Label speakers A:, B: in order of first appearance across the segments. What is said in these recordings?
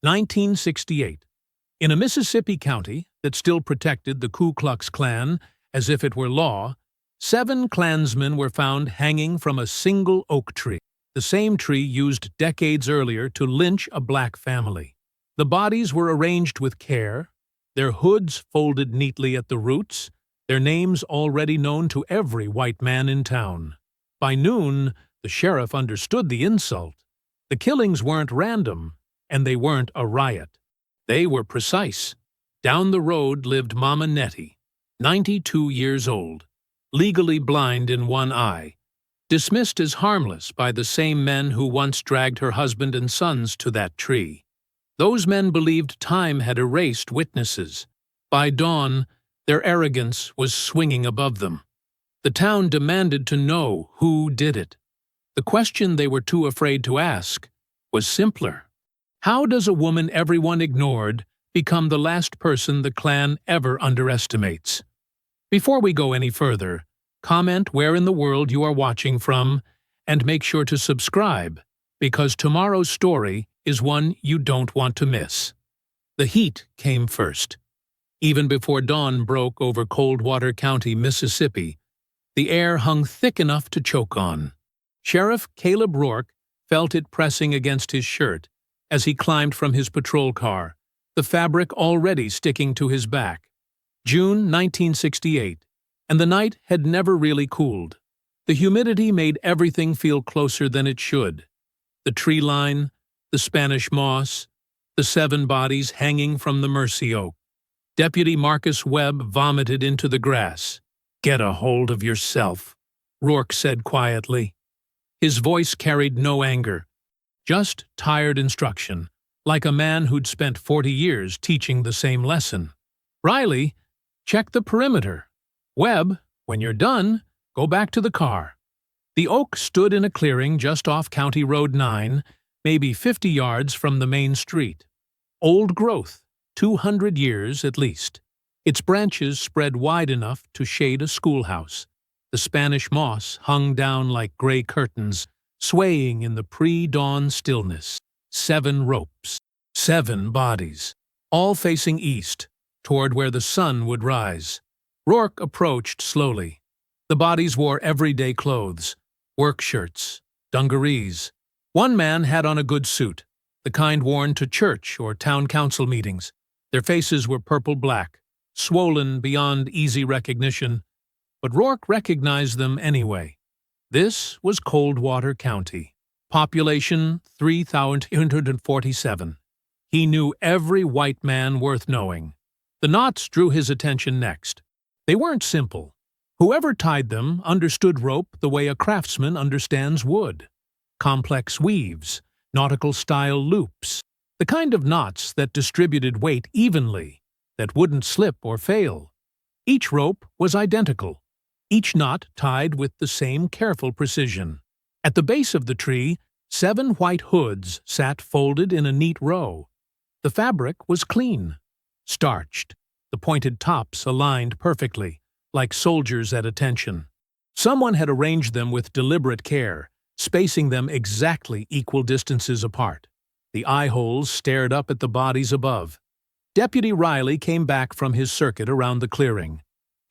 A: 1968. In a Mississippi county that still protected the Ku Klux Klan as if it were law, 7 Klansmen were found hanging from a single oak tree, the same tree used decades earlier to lynch a black family. The bodies were arranged with care, their hoods folded neatly at the roots, their names already known to every white man in town. By noon, the sheriff understood the insult. The killings weren't random, and they weren't a riot. They were precise. Down the road lived Mama Nettie, 92 years old, legally blind in one eye, dismissed as harmless by the same men who once dragged her husband and sons to that tree. Those men believed time had erased witnesses. By dawn, their arrogance was swinging above them. The town demanded to know who did it. The question they were too afraid to ask was simpler. How does a woman everyone ignored become the last person the Klan ever underestimates? Before we go any further, comment where in the world you are watching from, and make sure to subscribe, because tomorrow's story is one you don't want to miss. The heat came first. Even before dawn broke over Coldwater County, Mississippi, the air hung thick enough to choke on. Sheriff Caleb Rourke felt it pressing against his shirt as he climbed from his patrol car, the fabric already sticking to his back. June 1968, and the night had never really cooled. The humidity made everything feel closer than it should. The tree line, the Spanish moss, the 7 bodies hanging from the mercy oak. Deputy Marcus Webb vomited into the grass. "Get a hold of yourself," Rourke said quietly. His voice carried no anger, just tired instruction, like a man who'd spent 40 years teaching the same lesson. "Riley, check the perimeter. Webb, when you're done, go back to the car." The oak stood in a clearing just off County Road 9, maybe 50 yards from the main street. Old growth, 200 years at least. Its branches spread wide enough to shade a schoolhouse. The Spanish moss hung down like gray curtains, swaying in the pre-dawn stillness. 7 ropes, 7 bodies, all facing east, toward where the sun would rise. Rourke approached slowly. The bodies wore everyday clothes, work shirts, dungarees. One man had on a good suit, the kind worn to church or town council meetings. Their faces were purple-black, swollen beyond easy recognition, but Rourke recognized them anyway. This was Coldwater County. Population 3,247. He knew every white man worth knowing. The knots drew his attention next. They weren't simple. Whoever tied them understood rope the way a craftsman understands wood. Complex weaves, nautical-style loops, the kind of knots that distributed weight evenly, that wouldn't slip or fail. Each rope was identical, each knot tied with the same careful precision. At the base of the tree, 7 white hoods sat folded in a neat row. The fabric was clean, starched, the pointed tops aligned perfectly, like soldiers at attention. Someone had arranged them with deliberate care, spacing them exactly equal distances apart. The eye holes stared up at the bodies above. Deputy Riley came back from his circuit around the clearing.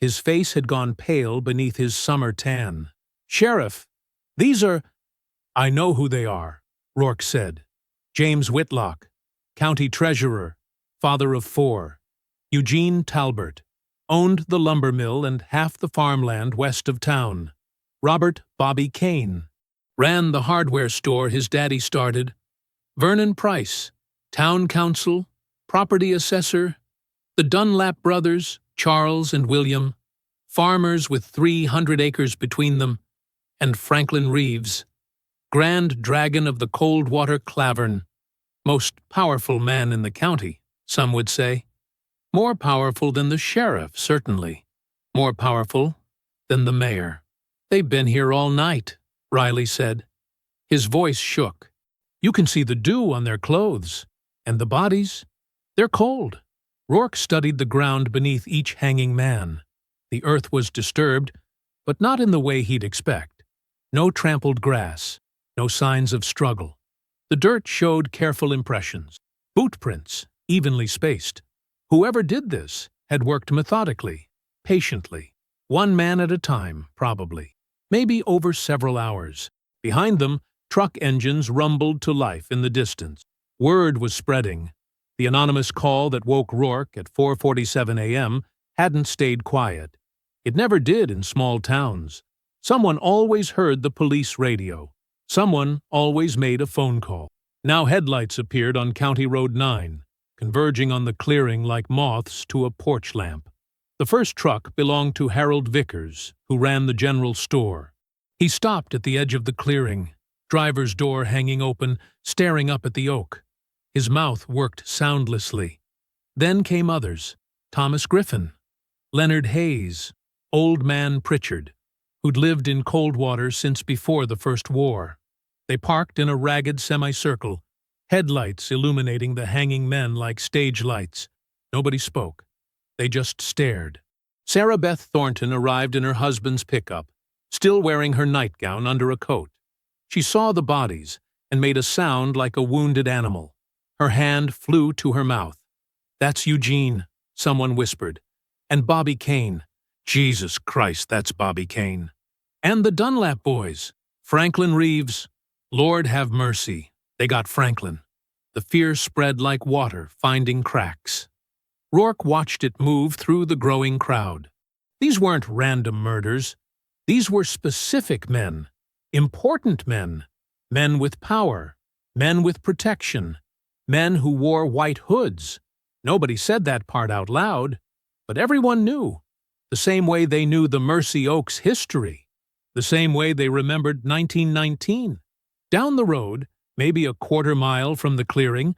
A: His face had gone pale beneath his summer tan. "Sheriff, these are—" "I know who they are," Rourke said. "James Whitlock, county treasurer, father of 4. Eugene Talbert, owned the lumber mill and half the farmland west of town. Robert Bobby Kane, ran the hardware store his daddy started. Vernon Price, town council, property assessor. The Dunlap brothers, Charles and William, farmers with 300 acres between them. And Franklin Reeves, Grand Dragon of the Coldwater Clavern, most powerful man in the county, some would say. More powerful than the sheriff, certainly. More powerful than the mayor. They've been here all night," Riley said. His voice shook. "You can see the dew on their clothes. And the bodies? They're cold." Rourke studied the ground beneath each hanging man. The earth was disturbed, but not in the way he'd expect. No trampled grass, no signs of struggle. The dirt showed careful impressions. Boot prints, evenly spaced. Whoever did this had worked methodically, patiently. One man at a time, probably. Maybe over several hours. Behind them, truck engines rumbled to life in the distance. Word was spreading. The anonymous call that woke Rourke at 4:47 a.m. hadn't stayed quiet. It never did in small towns. Someone always heard the police radio. Someone always made a phone call. Now headlights appeared on County Road 9, converging on the clearing like moths to a porch lamp. The first truck belonged to Harold Vickers, who ran the general store. He stopped at the edge of the clearing, driver's door hanging open, staring up at the oak. His mouth worked soundlessly. Then came others: Thomas Griffin, Leonard Hayes, Old Man Pritchard, who'd lived in Coldwater since before the First War. They parked in a ragged semicircle, headlights illuminating the hanging men like stage lights. Nobody spoke. They just stared. Sarah Beth Thornton arrived in her husband's pickup, still wearing her nightgown under a coat. She saw the bodies and made a sound like a wounded animal. Her hand flew to her mouth. "That's Eugene," someone whispered. "And Bobby Kane." "Jesus Christ, that's Bobby Kane." "And the Dunlap boys. Franklin Reeves." Lord have mercy. They got Franklin. The fear spread like water, finding cracks. Rourke watched it move through the growing crowd. These weren't random murders. These were specific men, important men, men with power, men with protection, men who wore white hoods. Nobody said that part out loud, but everyone knew, the same way they knew the Mercy Oaks history, the same way they remembered 1919. Down the road, maybe a quarter-mile from the clearing,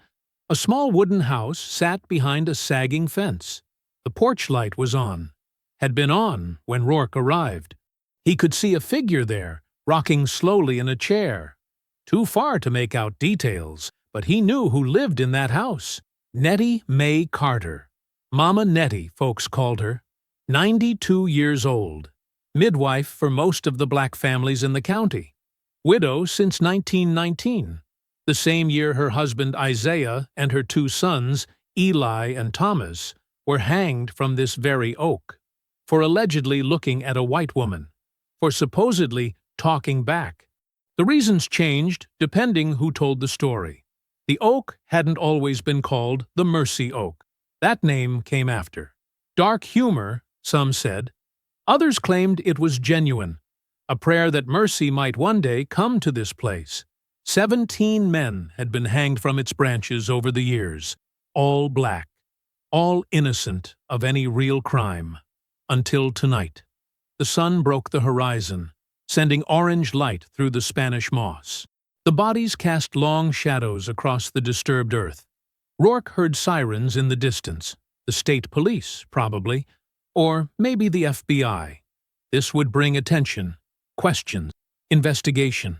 A: a small wooden house sat behind a sagging fence. The porch light was on, had been on when Rourke arrived. He could see a figure there, rocking slowly in a chair. Too far to make out details, but he knew who lived in that house. Nettie Mae Carter. Mama Nettie, folks called her. 92 years old. Midwife for most of the black families in the county. Widow since 1919. The same year her husband Isaiah and her two sons, Eli and Thomas, were hanged from this very oak, for allegedly looking at a white woman, for supposedly talking back. The reasons changed depending who told the story. The oak hadn't always been called the Mercy Oak. That name came after. Dark humor, some said. Others claimed it was genuine, a prayer that mercy might one day come to this place. 17 men had been hanged from its branches over the years, all black, all innocent of any real crime, until tonight. The sun broke the horizon, sending orange light through the Spanish moss. The bodies cast long shadows across the disturbed earth. Rourke heard sirens in the distance, the state police, probably, or maybe the FBI. This would bring attention, questions, investigation.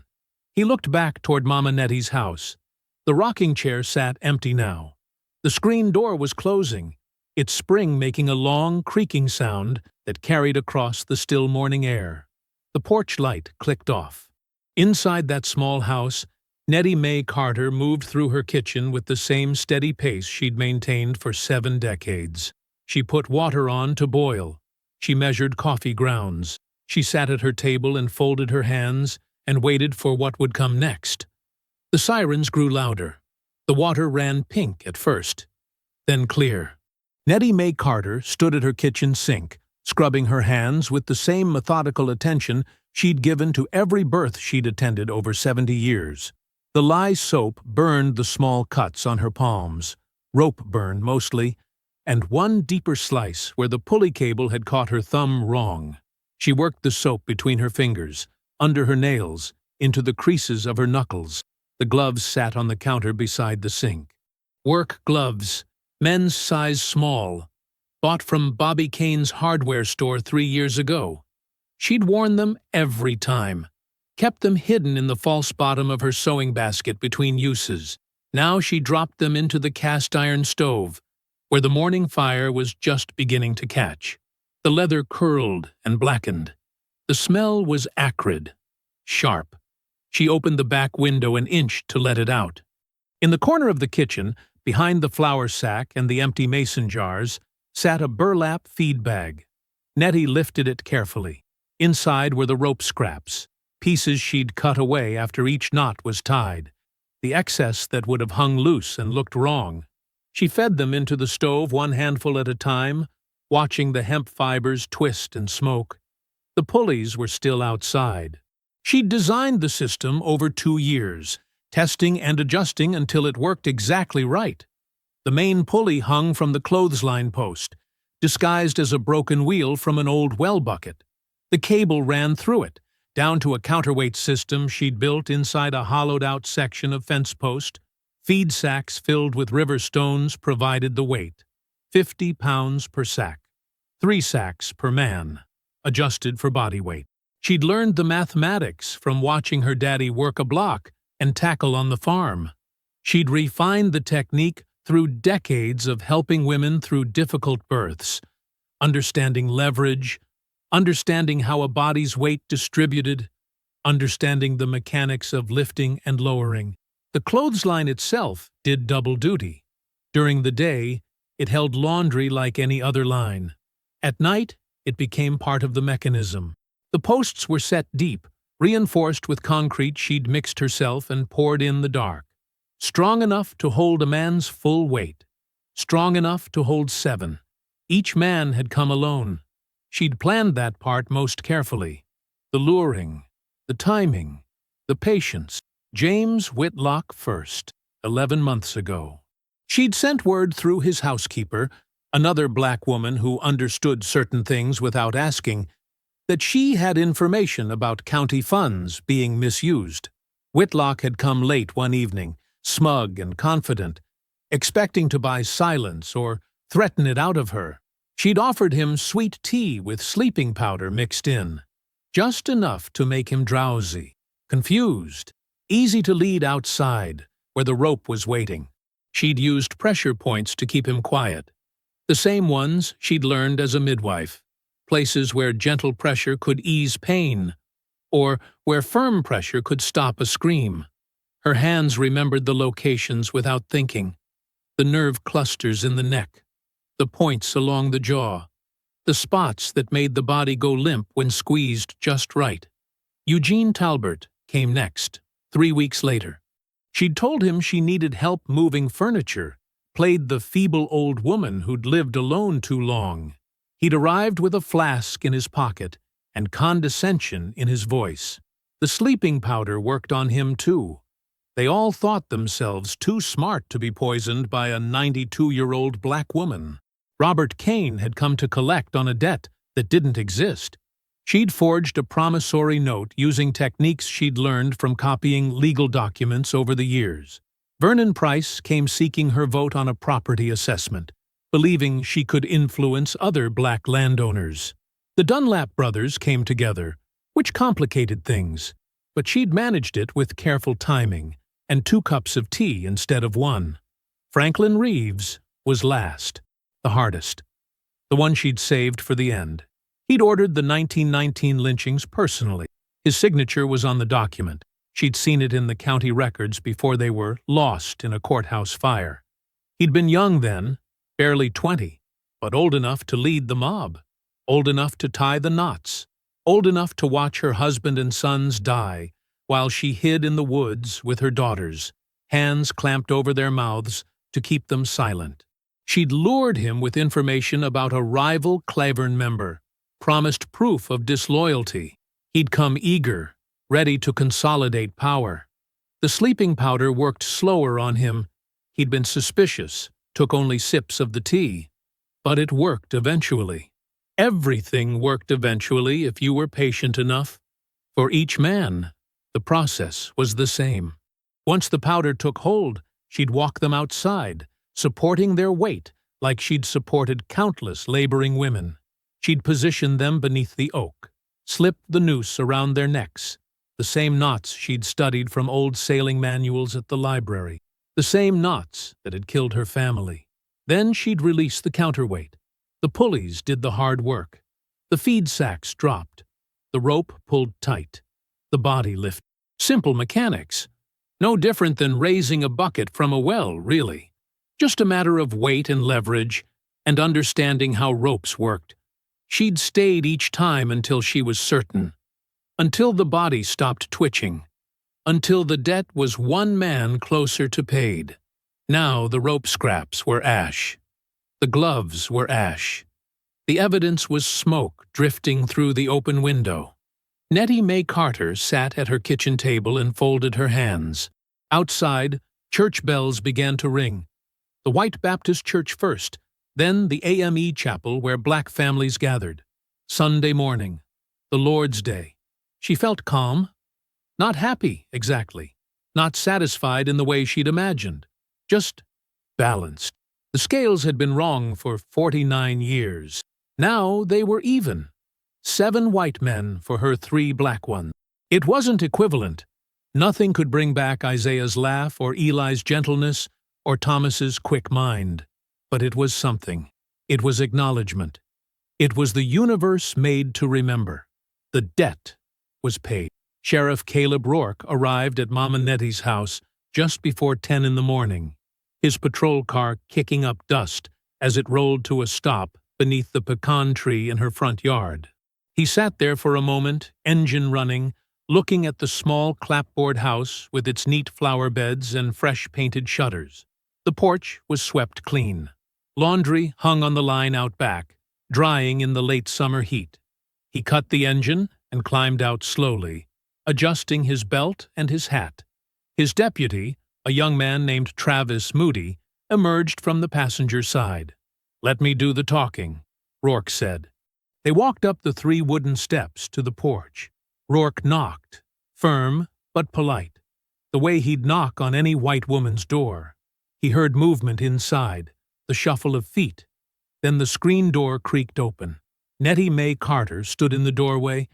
A: He looked back toward Mama Nettie's house. The rocking chair sat empty now. The screen door was closing, its spring making a long, creaking sound that carried across the still morning air. The porch light clicked off. Inside that small house, Nettie Mae Carter moved through her kitchen with the same steady pace she'd maintained for 7 decades. She put water on to boil. She measured coffee grounds. She sat at her table and folded her hands and waited for what would come next. The sirens grew louder. The water ran pink at first, then clear. Nettie Mae Carter stood at her kitchen sink, scrubbing her hands with the same methodical attention she'd given to every birth she'd attended over 70 years. The lye soap burned the small cuts on her palms, rope burn mostly, and one deeper slice where the pulley cable had caught her thumb wrong. She worked the soap between her fingers, under her nails, into the creases of her knuckles. The gloves sat on the counter beside the sink. Work gloves, men's size small, bought from Bobby Kane's hardware store 3 years ago. She'd worn them every time, kept them hidden in the false bottom of her sewing basket between uses. Now she dropped them into the cast-iron stove, where the morning fire was just beginning to catch. The leather curled and blackened. The smell was acrid, sharp. She opened the back window an inch to let it out. In the corner of the kitchen, Behind the flour sack and the empty mason jars sat a burlap feed bag. Nettie lifted it carefully. Inside were the rope scraps, pieces she'd cut away after each knot was tied, the excess that would have hung loose and looked wrong. She fed them into the stove one handful at a time, watching the hemp fibers twist and smoke. The pulleys were still outside. She'd designed the system over 2 years, testing and adjusting until it worked exactly right. The main pulley hung from the clothesline post, disguised as a broken wheel from an old well bucket. The cable ran through it, down to a counterweight system she'd built inside a hollowed-out section of fence post. Feed sacks filled with river stones provided the weight, 50 pounds per sack, 3 sacks per man, adjusted for body weight. She'd learned the mathematics from watching her daddy work a block and tackle on the farm. She'd refined the technique through decades of helping women through difficult births, understanding leverage, understanding how a body's weight distributed, understanding the mechanics of lifting and lowering. The clothesline itself did double duty. During the day, it held laundry like any other line. At night, it became part of the mechanism. The posts were set deep, reinforced with concrete she'd mixed herself and poured in the dark. Strong enough to hold a man's full weight. Strong enough to hold 7. Each man had come alone. She'd planned that part most carefully. The luring, the timing, the patience. James Whitlock first, 11 months ago. She'd sent word through his housekeeper, another black woman who understood certain things without asking, that she had information about county funds being misused. Whitlock had come late one evening, smug and confident, expecting to buy silence or threaten it out of her. She'd offered him sweet tea with sleeping powder mixed in, just enough to make him drowsy, confused, easy to lead outside, where the rope was waiting. She'd used pressure points to keep him quiet, the same ones she'd learned as a midwife, places where gentle pressure could ease pain, or where firm pressure could stop a scream. Her hands remembered the locations without thinking, the nerve clusters in the neck, the points along the jaw, the spots that made the body go limp when squeezed just right. Eugene Talbert came next, 3 weeks later. She'd told him she needed help moving furniture, played the feeble old woman who'd lived alone too long. He'd arrived with a flask in his pocket and condescension in his voice. The sleeping powder worked on him too. They all thought themselves too smart to be poisoned by a 92-year-old black woman. Robert Kane had come to collect on a debt that didn't exist. She'd forged a promissory note using techniques she'd learned from copying legal documents over the years. Vernon Price came seeking her vote on a property assessment, believing she could influence other black landowners. The Dunlap brothers came together, which complicated things, but she'd managed it with careful timing and 2 cups of tea instead of 1. Franklin Reeves was last, the hardest, the one she'd saved for the end. He'd ordered the 1919 lynchings personally. His signature was on the document. She'd seen it in the county records before they were lost in a courthouse fire. He'd been young then, barely 20, but old enough to lead the mob, old enough to tie the knots, old enough to watch her husband and sons die while she hid in the woods with her daughters, hands clamped over their mouths to keep them silent. She'd lured him with information about a rival Clavern member, promised proof of disloyalty. He'd come eager, ready to consolidate power. The sleeping powder worked slower on him. He'd been suspicious, took only sips of the tea. But it worked eventually. Everything worked eventually if you were patient enough. For each man, the process was the same. Once the powder took hold, she'd walk them outside, supporting their weight like she'd supported countless laboring women. She'd position them beneath the oak, slip the noose around their necks, the same knots she'd studied from old sailing manuals at the library, the same knots that had killed her family. Then she'd release the counterweight. The pulleys did the hard work. The feed sacks dropped. The rope pulled tight. The body lifted. Simple mechanics. No different than raising a bucket from a well, really. Just a matter of weight and leverage, and understanding how ropes worked. She'd stayed each time until she was certain. Until the body stopped twitching. Until the debt was one man closer to paid. Now the rope scraps were ash. The gloves were ash. The evidence was smoke drifting through the open window. Nettie Mae Carter sat at her kitchen table and folded her hands. Outside, church bells began to ring. The White Baptist Church first, then the AME chapel where black families gathered. Sunday morning, the Lord's Day. She felt calm. Not happy, exactly. Not satisfied in the way she'd imagined. Just balanced. The scales had been wrong for 49 years. Now they were even. 7 white men for her 3 black ones. It wasn't equivalent. Nothing could bring back Isaiah's laugh or Eli's gentleness or Thomas's quick mind. But it was something. It was acknowledgement. It was the universe made to remember. The debt was paid. Sheriff Caleb Rourke arrived at Mama Nettie's house just before 10 in the morning, his patrol car kicking up dust as it rolled to a stop beneath the pecan tree in her front yard. He sat there for a moment, engine running, looking at the small clapboard house with its neat flower beds and fresh painted shutters. The porch was swept clean. Laundry hung on the line out back, drying in the late summer heat. He cut the engine and climbed out slowly, adjusting his belt and his hat. His deputy, a young man named Travis Moody, emerged from the passenger side. "Let me do the talking," Rourke said. They walked up the 3 wooden steps to the porch. Rourke knocked, firm but polite, the way he'd knock on any white woman's door. He heard movement inside, the shuffle of feet. Then the screen door creaked open. Nettie Mae Carter stood in the doorway,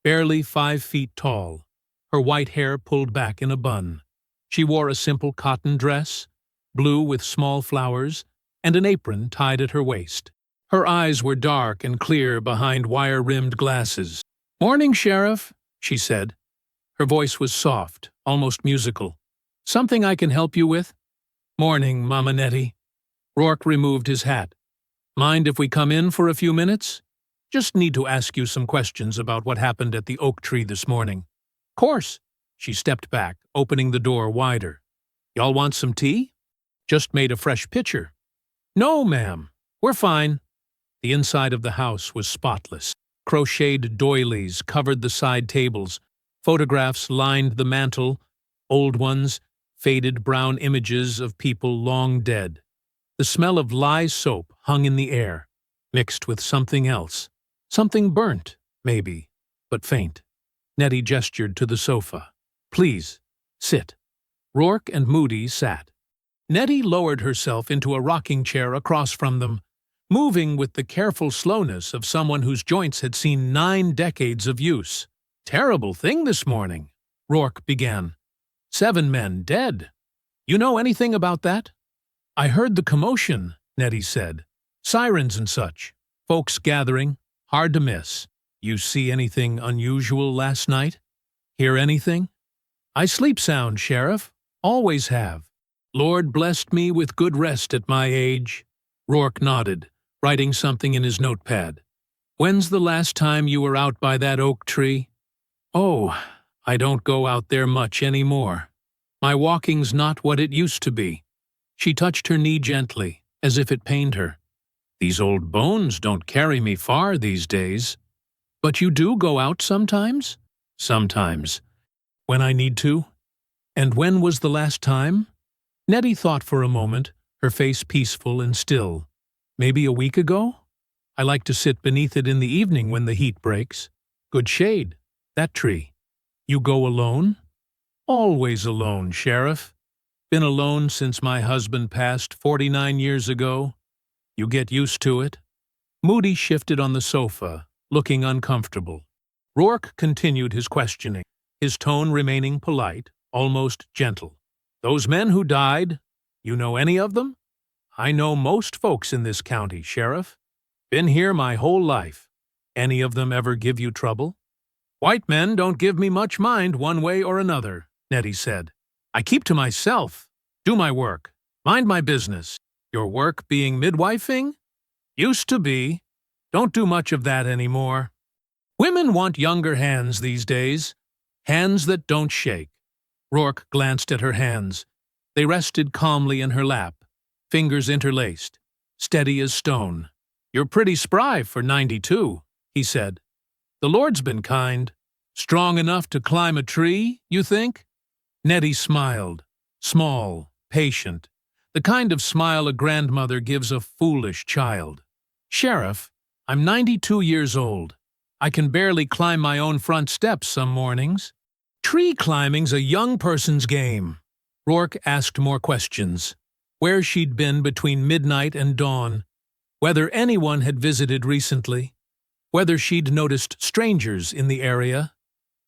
A: barely 5 feet tall, her white hair pulled back in a bun. She wore a simple cotton dress, blue with small flowers, and an apron tied at her waist. Her eyes were dark and clear behind wire-rimmed glasses. "Morning, Sheriff," she said. Her voice was soft, almost musical. "Something I can help you with?" "Morning, Mama Nettie." Rourke removed his hat. "Mind if we come in for a few minutes? Just need to ask you some questions about what happened at the oak tree this morning." "Course." She stepped back, opening the door wider. "Y'all want some tea? Just made a fresh pitcher." "No, ma'am. We're fine." The inside of the house was spotless. Crocheted doilies covered the side tables. Photographs lined the mantel, old ones, faded brown images of people long dead. The smell of lye soap hung in the air, mixed with something else. Something burnt, maybe, but faint. Nettie gestured to the sofa. "Please, sit." Rourke and Moody sat. Nettie lowered herself into a rocking chair across from them, moving with the careful slowness of someone whose joints had seen 9 decades of use. "Terrible thing this morning," Rourke began. 7 men dead. You know anything about that?" "I heard the commotion," Nettie said. "Sirens and such. Folks gathering. Hard to miss. You see anything unusual last night? Hear anything?" "I sleep sound, Sheriff. Always have. Lord blessed me with good rest at my age." Rourke nodded, writing something in his notepad. "When's the last time you were out by that oak tree?" "Oh, I don't go out there much anymore. My walking's not what it used to be." She touched her knee gently, as if it pained her. "These old bones don't carry me far these days." "But you do go out sometimes?" "Sometimes. When I need to." "And when was the last time?" Nettie thought for a moment, her face peaceful and still. "Maybe a week ago? I like to sit beneath it in the evening when the heat breaks. Good shade. That tree." "You go alone?" "Always alone, Sheriff. Been alone since my husband passed 49 years ago. You get used to it." Moody shifted on the sofa, looking uncomfortable. Rourke continued his questioning, his tone remaining polite, almost gentle. "Those men who died, you know any of them?" "I know most folks in this county, Sheriff. Been here my whole life. Any of them ever give you trouble?" "White men don't give me much mind one way or another," Nettie said. "I keep to myself, do my work, mind my business. Your work being midwifing? Used to be. Don't do much of that anymore. Women want younger hands these days. Hands that don't shake. Rourke glanced at her hands. They rested calmly in her lap, fingers interlaced, steady as stone. You're pretty spry for 92, he said. The Lord's been kind. Strong enough to climb a tree, you think? Nettie smiled, small, patient, the kind of smile a grandmother gives a foolish child. Sheriff, I'm 92 years old. I can barely climb my own front steps some mornings. Tree climbing's a young person's game. Rourke asked more questions. Where she'd been between midnight and dawn, whether anyone had visited recently, whether she'd noticed strangers in the area.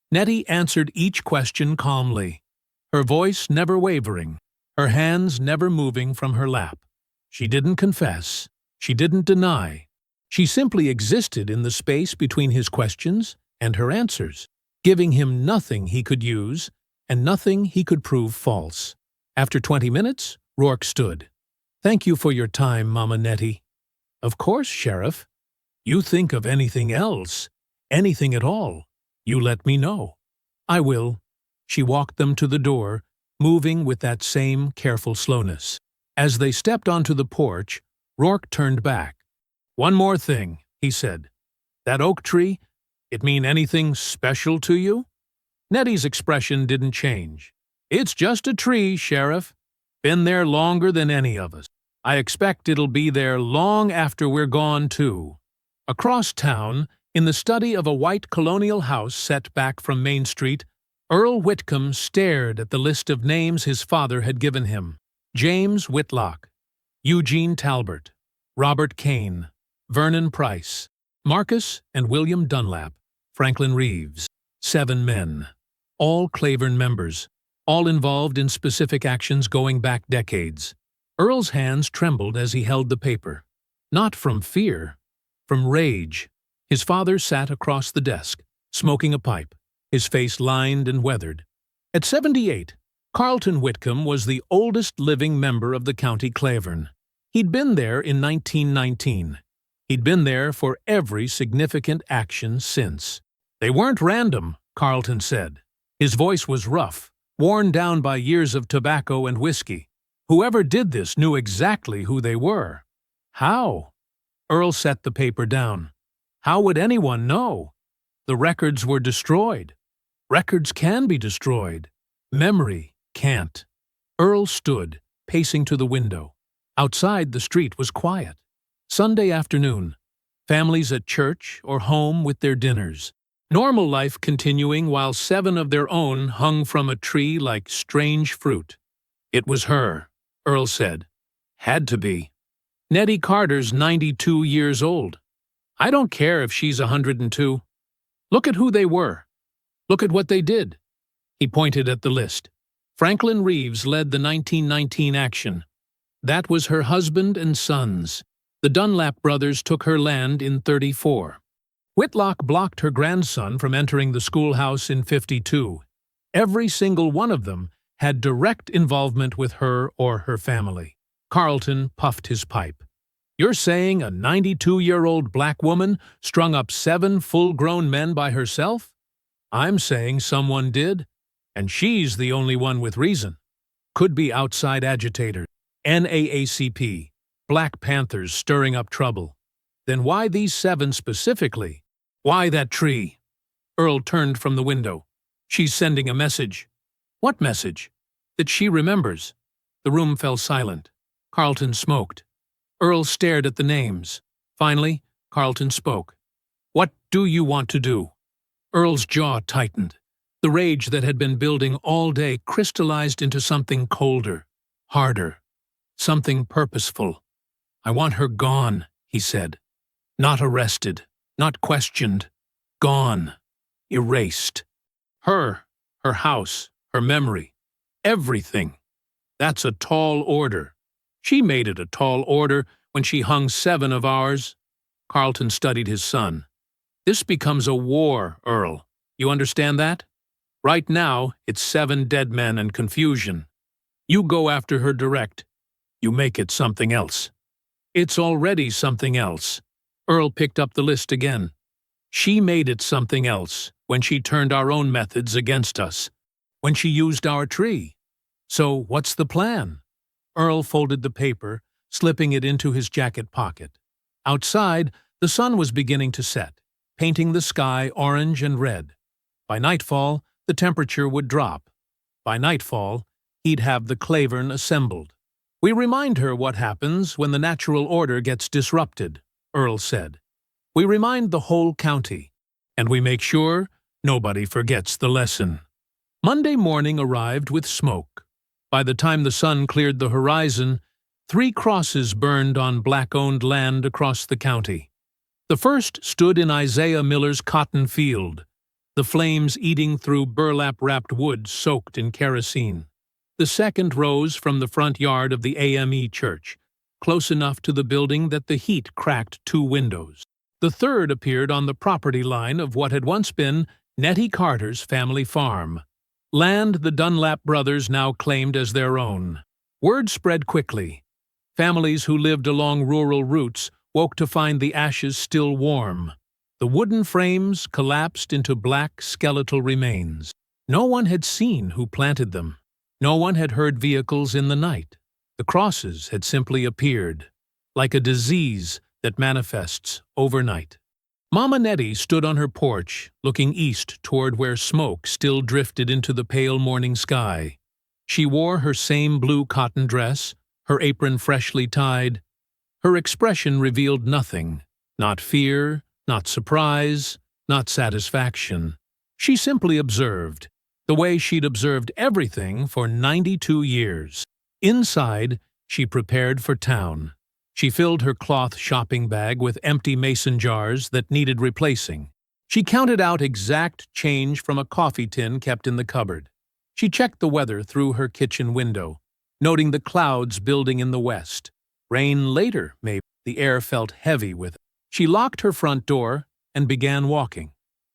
A: Nettie answered each question calmly, her voice never wavering, her hands never moving from her lap. She didn't confess. She didn't deny. She simply existed in the space between his questions and her answers, giving him nothing he could use and nothing he could prove false. After 20 minutes, Rourke stood. Thank you for your time, Mama Nettie. Of course, Sheriff. You think of anything else, anything at all, you let me know. I will. She walked them to the door, moving with that same careful slowness. As they stepped onto the porch, Rourke turned back. One more thing, he said. That oak tree, it mean anything special to you? Nettie's expression didn't change. It's just a tree, Sheriff. Been there longer than any of us. I expect it'll be there long after we're gone, too. Across town, in the study of a white colonial house set back from Main Street, Earl Whitcomb stared at the list of names his father had given him. James Whitlock, Eugene Talbert, Robert Kane, Vernon Price, Marcus and William Dunlap, Franklin Reeves. 7 men. All Clavern members, all involved in specific actions going back decades. Earl's hands trembled as he held the paper. Not from fear, from rage. His father sat across the desk, smoking a pipe, his face lined and weathered. At 78, Carlton Whitcomb was the oldest living member of the County Clavern. He'd been there in 1919. He'd been there for every significant action since. They weren't random, Carlton said. His voice was rough, worn down by years of tobacco and whiskey. Whoever did this knew exactly who they were. How? Earl set the paper down. How would anyone know? The records were destroyed. Records can be destroyed. Memory can't. Earl stood, pacing to the window. Outside, the street was quiet. Sunday afternoon. Families at church or home with their dinners. Normal life continuing while 7 of their own hung from a tree like strange fruit. It was her, Earl said. Had to be. Nettie Carter's 92 years old. I don't care if she's 102. Look at who they were. Look at what they did. He pointed at the list. Franklin Reeves led the 1919 action. That was her husband and sons. The Dunlap brothers took her land in 34. Whitlock blocked her grandson from entering the schoolhouse in 52. Every single one of them had direct involvement with her or her family. Carlton puffed his pipe. You're saying a 92-year-old black woman strung up 7 full-grown men by herself? I'm saying someone did, and she's the only one with reason. Could be outside agitators, NAACP, Black Panthers stirring up trouble. Then why these 7 specifically? Why that tree? Earl turned from the window. She's sending a message. What message? That she remembers. The room fell silent. Carlton smoked. Earl stared at the names. Finally, Carlton spoke. What do you want to do? Earl's jaw tightened. The rage that had been building all day crystallized into something colder, harder, something purposeful. I want her gone, he said. Not arrested, not questioned. Gone. Erased. Her house, her memory, everything. That's a tall order. She made it a tall order when she hung 7 of ours. Carlton studied his son. This becomes a war, Earl. You understand that? Right now, it's 7 dead men and confusion. You go after her direct. You make it something else. It's already something else. Earl picked up the list again. She made it something else when she turned our own methods against us, when she used our tree. So what's the plan? Earl folded the paper, slipping it into his jacket pocket. Outside, the sun was beginning to set, painting the sky orange and red. By nightfall, the temperature would drop. By nightfall, he'd have the Clavern assembled. We remind her what happens when the natural order gets disrupted, Earl said. We remind the whole county, and we make sure nobody forgets the lesson. Monday morning arrived with smoke. By the time the sun cleared the horizon, 3 crosses burned on black-owned land across the county. The first stood in Isaiah Miller's cotton field, the flames eating through burlap-wrapped wood soaked in kerosene. The second rose from the front yard of the AME church, close enough to the building that the heat cracked 2 windows. The third appeared on the property line of what had once been Nettie Carter's family farm, land the Dunlap brothers now claimed as their own. Word spread quickly. Families who lived along rural routes woke to find the ashes still warm. The wooden frames collapsed into black skeletal remains. No one had seen who planted them. No one had heard vehicles in the night. The crosses had simply appeared, like a disease that manifests overnight. Mama Nettie stood on her porch, looking east toward where smoke still drifted into the pale morning sky. She wore her same blue cotton dress, her apron freshly tied. Her expression revealed nothing, not fear, not surprise, not satisfaction. She simply observed, the way she'd observed everything for 92 years. Inside, she prepared for town. She filled her cloth shopping bag with empty mason jars that needed replacing. She counted out exact change from a coffee tin kept in the cupboard. She checked the weather through her kitchen window, noting the clouds building in the west. Rain later, maybe. The air felt heavy with it. She locked her front door and began walking.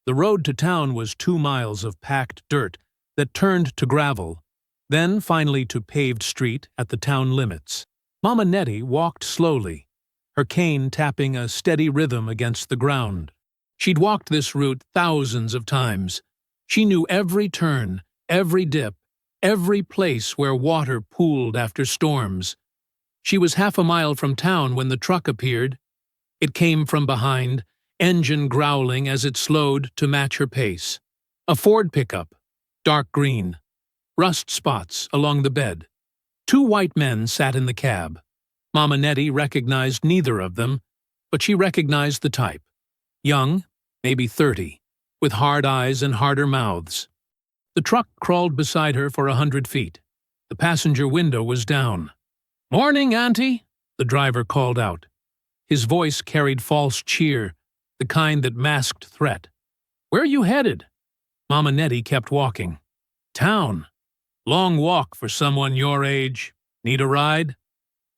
A: The road to town was 2 miles of packed dirt that turned to gravel, then finally to paved street at the town limits. Mama Nettie walked slowly, her cane tapping a steady rhythm against the ground. She'd walked this route thousands of times. She knew every turn, every dip, every place where water pooled after storms. She was half a mile from town when the truck appeared. It came from behind, engine growling as it slowed to match her pace. A Ford pickup, dark green, rust spots along the bed. 2 white men sat in the cab. Mama Nettie recognized neither of them, but she recognized the type. Young, maybe 30, with hard eyes and harder mouths. The truck crawled beside her for 100 feet. The passenger window was down. "Morning, Auntie," the driver called out. His voice carried false cheer, the kind that masked threat. "Where are you headed?" Mama Nettie kept walking. "Town. Long walk for someone your age. Need a ride?"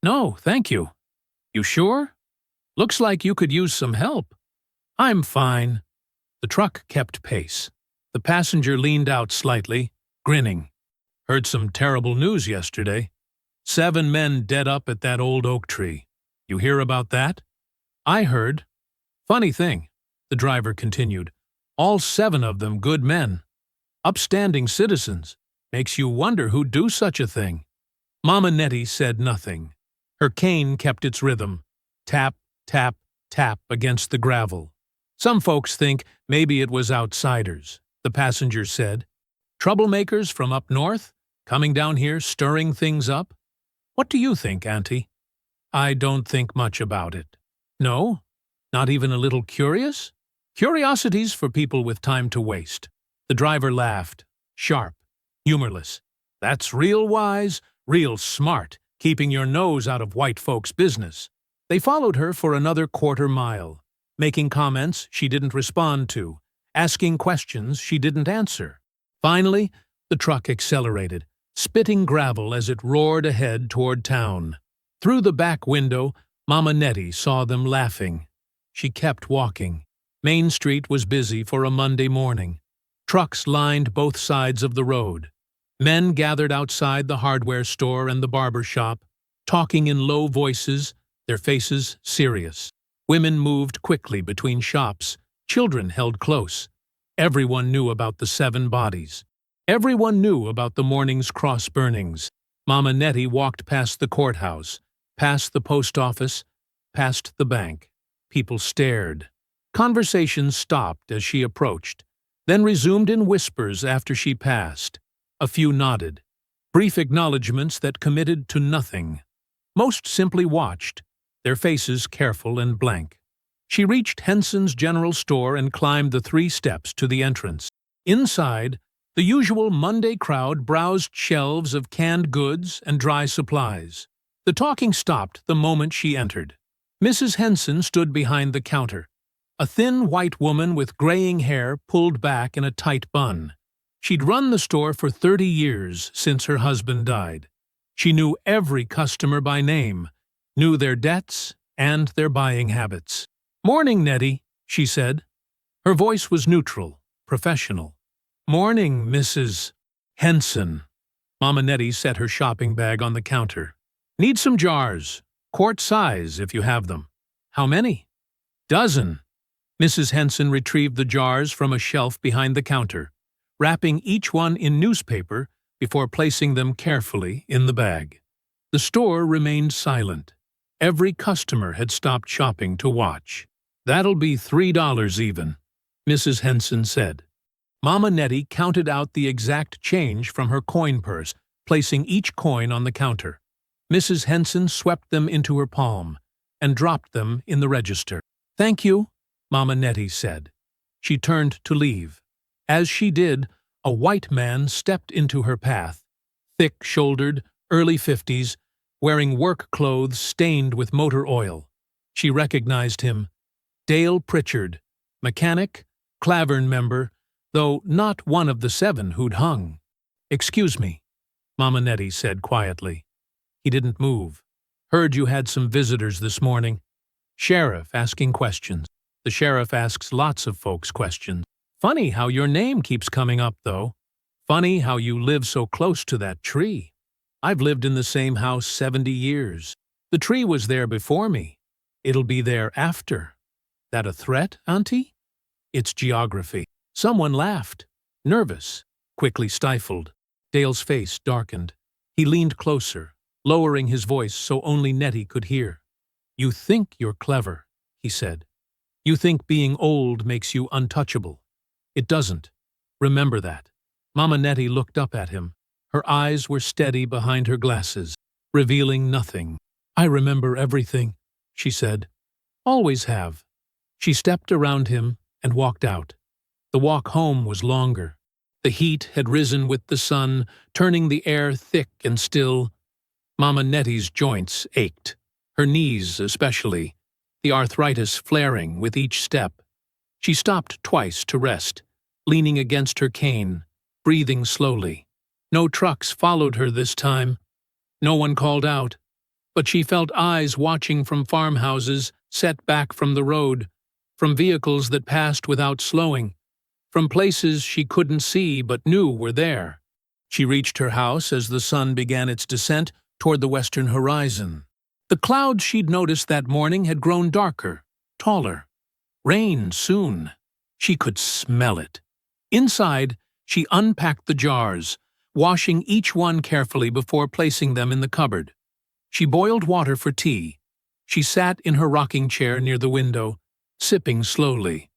A: "No, thank you." "You sure? Looks like you could use some help." "I'm fine." The truck kept pace. The passenger leaned out slightly, grinning. "Heard some terrible news yesterday. 7 men dead up at that old oak tree. You hear about that?" "I heard." "Funny thing," the driver continued. "All 7 of them good men. Upstanding citizens. Makes you wonder who'd do such a thing." Mama Nettie said nothing. Her cane kept its rhythm. Tap, tap, tap against the gravel. "Some folks think maybe it was outsiders," the passenger said. "Troublemakers from up north, coming down here stirring things up. What do you think, Auntie?" "I don't think much about it." "No? Not even a little curious?" "Curiosities for people with time to waste." The driver laughed, sharp, humorless. "That's real wise, real smart, keeping your nose out of white folks' business." They followed her for another quarter-mile, making comments she didn't respond to, asking questions she didn't answer. Finally, the truck accelerated, spitting gravel as it roared ahead toward town. Through the back window, Mama Nettie saw them laughing. She kept walking. Main Street was busy for a Monday morning. Trucks lined both sides of the road. Men gathered outside the hardware store and the barber shop. talking in low voices, their faces serious. Women moved quickly between shops. Children held close. Everyone knew about the 7 bodies. Everyone knew about the morning's cross burnings. Mama Nettie walked past the courthouse, past the post office, past the bank. People stared. Conversations stopped as she approached, then resumed in whispers after she passed. A few nodded. Brief acknowledgments that committed to nothing. Most simply watched, their faces careful and blank. She reached Henson's general store and climbed the 3 steps to the entrance. Inside, the usual Monday crowd browsed shelves of canned goods and dry supplies. The talking stopped the moment she entered. Mrs. Henson stood behind the counter, a thin white woman with graying hair pulled back in a tight bun. She'd run the store for 30 years since her husband died. She knew every customer by name, knew their debts and their buying habits. "Morning, Nettie," she said. Her voice was neutral, professional. "Morning, Mrs. Henson." Mama Nettie set her shopping bag on the counter. "Need some jars, quart size if you have them." "How many?" "Dozen." Mrs. Henson retrieved the jars from a shelf behind the counter, wrapping each one in newspaper before placing them carefully in the bag. The store remained silent. Every customer had stopped shopping to watch. "That'll be $3 even," Mrs. Henson said. Mama Nettie counted out the exact change from her coin purse, placing each coin on the counter. Mrs. Henson swept them into her palm and dropped them in the register. "Thank you," Mama Nettie said. She turned to leave. As she did, a white man stepped into her path, thick-shouldered, early 50s, wearing work clothes stained with motor oil. She recognized him. Dale Pritchard, mechanic, Clavern member, though not one of the 7 who'd hung. "Excuse me," Mama Nettie said quietly. He didn't move. "Heard you had some visitors this morning." "Sheriff asking questions." "The sheriff asks lots of folks questions." "Funny how your name keeps coming up, though. Funny how you live so close to that tree. I've lived in the same house 70 years. The tree was there before me. It'll be there after." "That a threat, Auntie?" "It's geography." Someone laughed, nervous, quickly stifled. Dale's face darkened. He leaned closer, lowering his voice so only Nettie could hear. "You think you're clever," he said. "You think being old makes you untouchable. It doesn't. Remember that." Mama Nettie looked up at him. Her eyes were steady behind her glasses, revealing nothing. "I remember everything," she said. "Always have." She stepped around him and walked out. The walk home was longer. The heat had risen with the sun, turning the air thick and still. Mama Nettie's joints ached, her knees especially, the arthritis flaring with each step. She stopped twice to rest, leaning against her cane, breathing slowly. No trucks followed her this time. No one called out, but she felt eyes watching from farmhouses set back from the road, from vehicles that passed without slowing, from places she couldn't see but knew were there. She reached her house as the sun began its descent toward the western horizon. The clouds she'd noticed that morning had grown darker, taller. Rain soon. She could smell it. Inside, she unpacked the jars, washing each one carefully before placing them in the cupboard. She boiled water for tea. She sat in her rocking chair near the window, sipping slowly,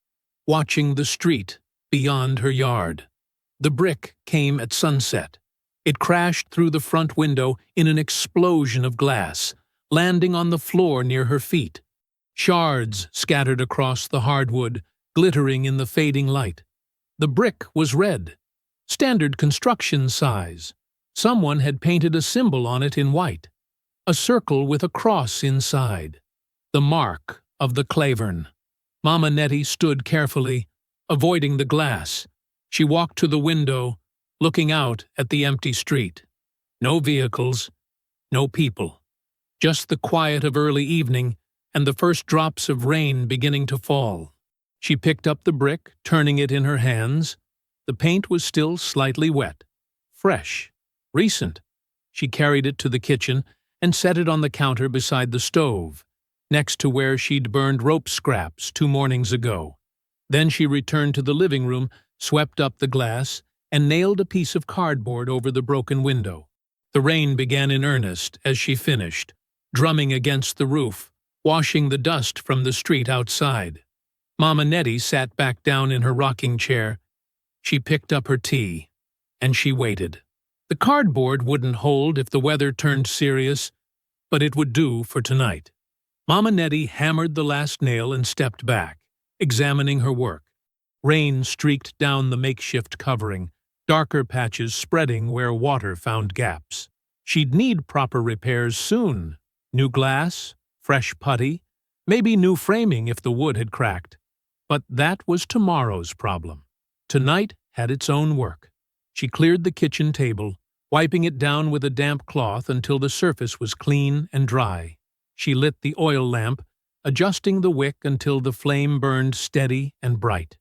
A: watching the street beyond her yard. The brick came at sunset. It crashed through the front window in an explosion of glass, landing on the floor near her feet. Shards scattered across the hardwood, glittering in the fading light. The brick was red, standard construction size. Someone had painted a symbol on it in white, a circle with a cross inside, the mark of the Clavern. Mama Nettie stood carefully, avoiding the glass. She walked to the window, looking out at the empty street. No vehicles, no people. Just the quiet of early evening and the first drops of rain beginning to fall. She picked up the brick, turning it in her hands. The paint was still slightly wet, fresh, recent. She carried it to the kitchen and set it on the counter beside the stove, next to where she'd burned rope scraps 2 mornings ago. Then she returned to the living room, swept up the glass, and nailed a piece of cardboard over the broken window. The rain began in earnest as she finished, drumming against the roof, washing the dust from the street outside. Mama Nettie sat back down in her rocking chair. She picked up her tea, and she waited. The cardboard wouldn't hold if the weather turned serious, but it would do for tonight. Mama Nettie hammered the last nail and stepped back, examining her work. Rain streaked down the makeshift covering, darker patches spreading where water found gaps. She'd need proper repairs soon. New glass, fresh putty, maybe new framing if the wood had cracked. But that was tomorrow's problem. Tonight had its own work. She cleared the kitchen table, wiping it down with a damp cloth until the surface was clean and dry. She lit the oil lamp, adjusting the wick until the flame burned steady and bright.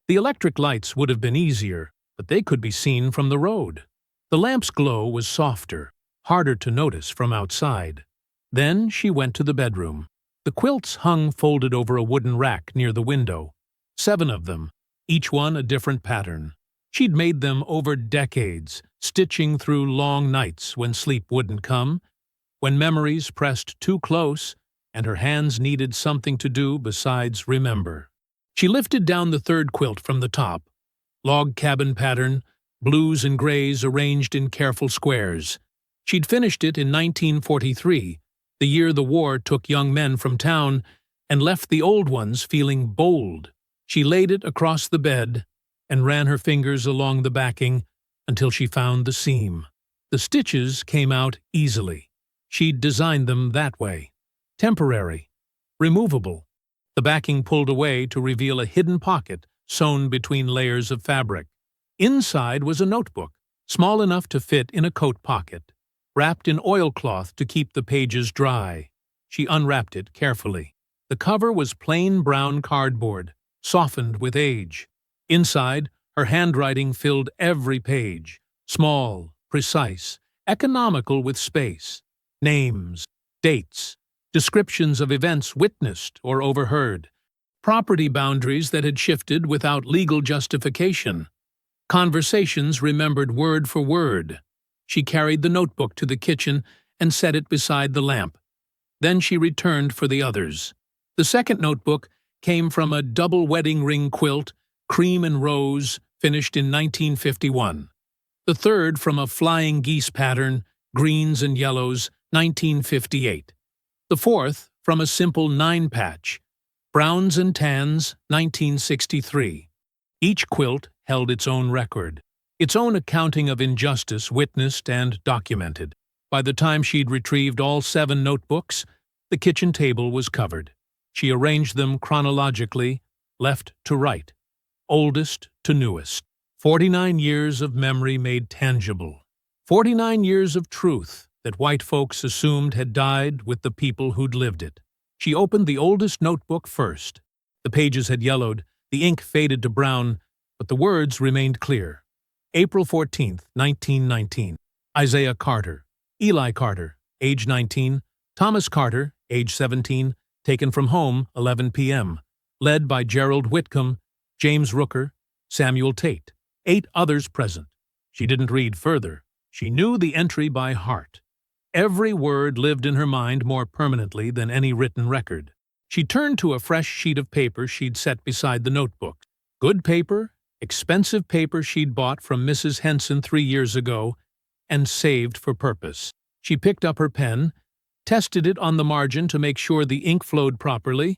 A: The electric lights would have been easier, but they could be seen from the road. The lamp's glow was softer, harder to notice from outside. Then she went to the bedroom. The quilts hung folded over a wooden rack near the window. 7 of them, each one a different pattern. She'd made them over decades, stitching through long nights when sleep wouldn't come, when memories pressed too close and her hands needed something to do besides remember. She lifted down the 3rd quilt from the top. Log cabin pattern, blues and grays arranged in careful squares. She'd finished it in 1943, the year the war took young men from town and left the old ones feeling bold. She laid it across the bed and ran her fingers along the backing until she found the seam. The stitches came out easily. She'd designed them that way. Temporary. Removable. The backing pulled away to reveal a hidden pocket sewn between layers of fabric. Inside was a notebook, small enough to fit in a coat pocket, wrapped in oilcloth to keep the pages dry. She unwrapped it carefully. The cover was plain brown cardboard, softened with age. Inside, her handwriting filled every page, small, precise, economical with space. Names, dates, descriptions of events witnessed or overheard, property boundaries that had shifted without legal justification, conversations remembered word for word. She carried the notebook to the kitchen and set it beside the lamp. Then she returned for the others. The 2nd notebook came from a double wedding ring quilt, cream and rose, finished in 1951. The 3rd from a flying geese pattern, greens and yellows, 1958. The 4th from a simple 9-patch, browns and tans, 1963. Each quilt held its own record, its own accounting of injustice witnessed and documented. By the time she'd retrieved all 7 notebooks, the kitchen table was covered. She arranged them chronologically, left to right, oldest to newest. 49 years of memory made tangible. 49 years of truth that white folks assumed had died with the people who'd lived it. She opened the oldest notebook first. The pages had yellowed, the ink faded to brown, but the words remained clear. April 14, 1919. Isaiah Carter. Eli Carter, age 19. Thomas Carter, age 17. Taken from home, 11 p.m. Led by Gerald Whitcomb, James Rooker, Samuel Tate. 8 others present. She didn't read further. She knew the entry by heart. Every word lived in her mind more permanently than any written record. She turned to a fresh sheet of paper she'd set beside the notebook. Good paper, expensive paper she'd bought from Mrs. Henson 3 years ago, and saved for purpose. She picked up her pen, tested it on the margin to make sure the ink flowed properly,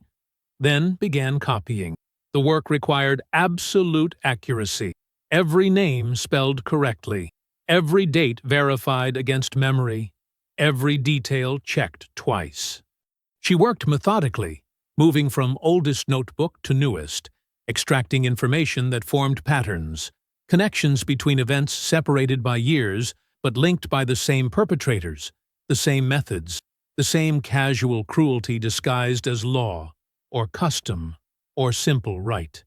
A: then began copying. The work required absolute accuracy. Every name spelled correctly. Every date verified against memory. Every detail checked twice. She worked methodically, moving from oldest notebook to newest, extracting information that formed patterns, connections between events separated by years but linked by the same perpetrators, the same methods, the same casual cruelty disguised as law, or custom, or simple right.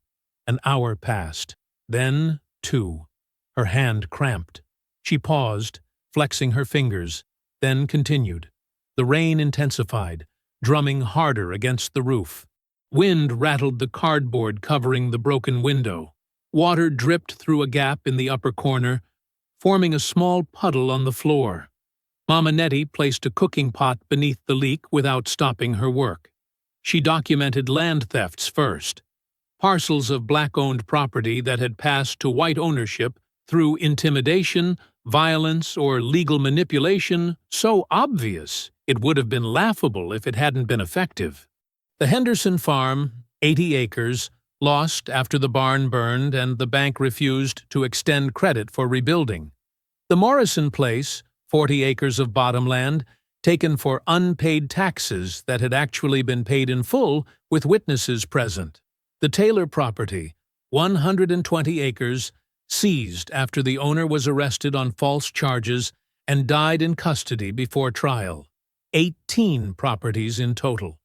A: An hour passed. Then 2. Her hand cramped. She paused, flexing her fingers, then continued. The rain intensified, drumming harder against the roof. Wind rattled the cardboard covering the broken window. Water dripped through a gap in the upper corner, forming a small puddle on the floor. Mama Nettie placed a cooking pot beneath the leak without stopping her work. She documented land thefts first. Parcels of black-owned property that had passed to white ownership through intimidation, violence, or legal manipulation so obvious it would have been laughable if it hadn't been effective. The Henderson farm, 80 acres, lost after the barn burned and the bank refused to extend credit for rebuilding. The Morrison place, 40 acres of bottomland, taken for unpaid taxes that had actually been paid in full with witnesses present. The Taylor property, 120 acres, seized after the owner was arrested on false charges and died in custody before trial. 18 properties in total.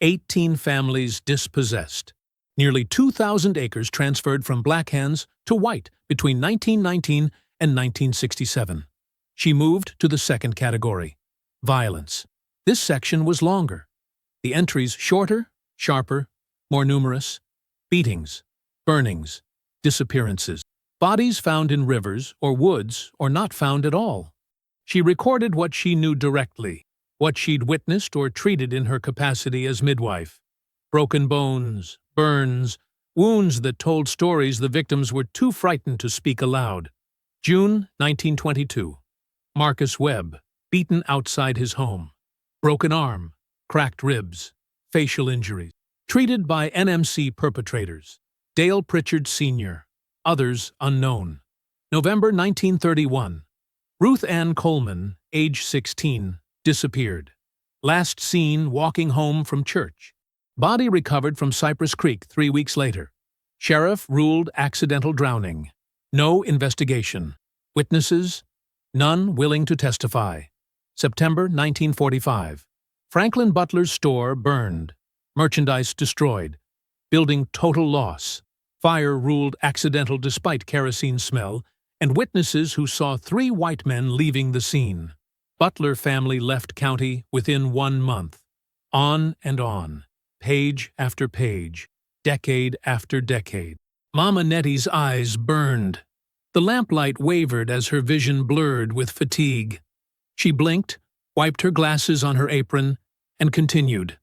A: 18 families dispossessed. Nearly 2,000 acres transferred from black hands to white between 1919 and 1967. She moved to the second category, violence. This section was longer. The entries shorter, sharper, more numerous. Beatings, burnings, disappearances. Bodies found in rivers or woods or not found at all. She recorded what she knew directly, what she'd witnessed or treated in her capacity as midwife. Broken bones, burns, wounds that told stories the victims were too frightened to speak aloud. June 1922. Marcus Webb, beaten outside his home. Broken arm, cracked ribs, facial injuries. Treated by NMC perpetrators. Dale Pritchard Sr., others unknown. November 1931. Ruth Ann Coleman, age 16, disappeared. Last seen walking home from church. Body recovered from Cypress Creek 3 weeks later. Sheriff ruled accidental drowning. No investigation. Witnesses? None willing to testify. September 1945. Franklin Butler's store burned. Merchandise destroyed. Building total loss. Fire ruled accidental despite kerosene smell, and witnesses who saw 3 white men leaving the scene. Butler family left county within 1 month. On and on. Page after page. Decade after decade. Mama Nettie's eyes burned. The lamplight wavered as her vision blurred with fatigue. She blinked, wiped her glasses on her apron, and continued.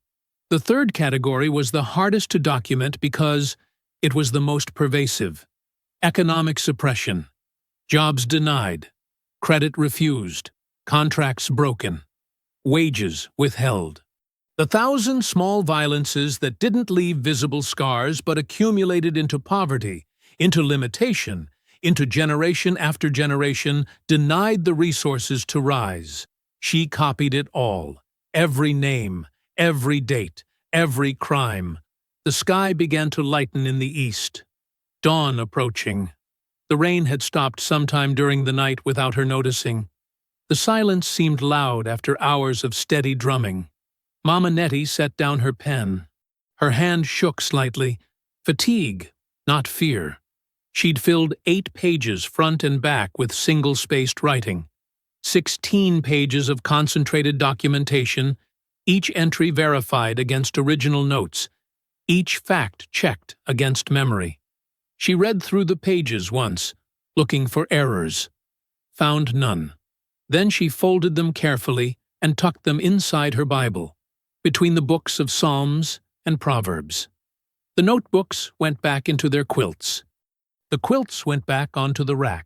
A: The third category was the hardest to document because it was the most pervasive. Economic suppression. Jobs denied. Credit refused. Contracts broken. Wages withheld. The 1,000 small violences that didn't leave visible scars but accumulated into poverty, into limitation, into generation after generation, denied the resources to rise. She copied it all. Every name, every date, every crime. The sky began to lighten in the east. Dawn approaching. The rain had stopped sometime during the night without her noticing. The silence seemed loud after hours of steady drumming. Mama Nettie set down her pen. Her hand shook slightly. Fatigue, not fear. She'd filled 8 pages front and back with single-spaced writing. 16 pages of concentrated documentation, each entry verified against original notes, each fact checked against memory. She read through the pages once, looking for errors. Found none. Then she folded them carefully and tucked them inside her Bible, between the books of Psalms and Proverbs. The notebooks went back into their quilts. The quilts went back onto the rack.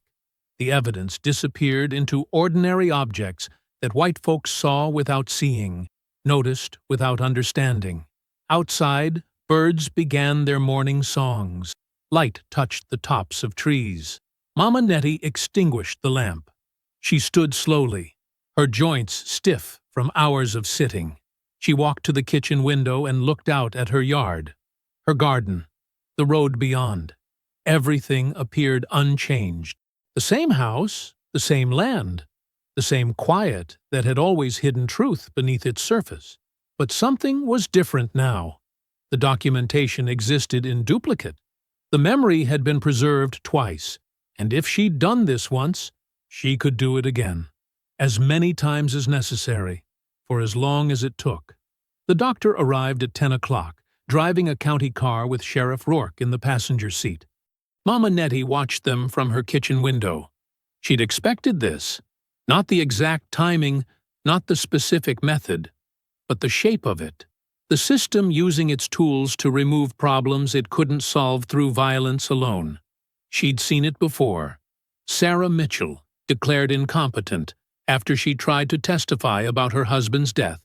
A: The evidence disappeared into ordinary objects that white folks saw without seeing, noticed without understanding. Outside, birds began their morning songs. Light touched the tops of trees. Mama Nettie extinguished the lamp. She stood slowly, her joints stiff from hours of sitting. She walked to the kitchen window and looked out at her yard, her garden, the road beyond. Everything appeared unchanged. The same house, the same land, the same quiet that had always hidden truth beneath its surface. But something was different now. The documentation existed in duplicate. The memory had been preserved twice, and if she'd done this once, she could do it again, as many times as necessary, for as long as it took. The doctor arrived at 10 o'clock, driving a county car with Sheriff Rourke in the passenger seat. Mama Nettie watched them from her kitchen window. She'd expected this. Not the exact timing, not the specific method, but the shape of it. The system using its tools to remove problems it couldn't solve through violence alone. She'd seen it before. Sarah Mitchell, declared incompetent after she tried to testify about her husband's death.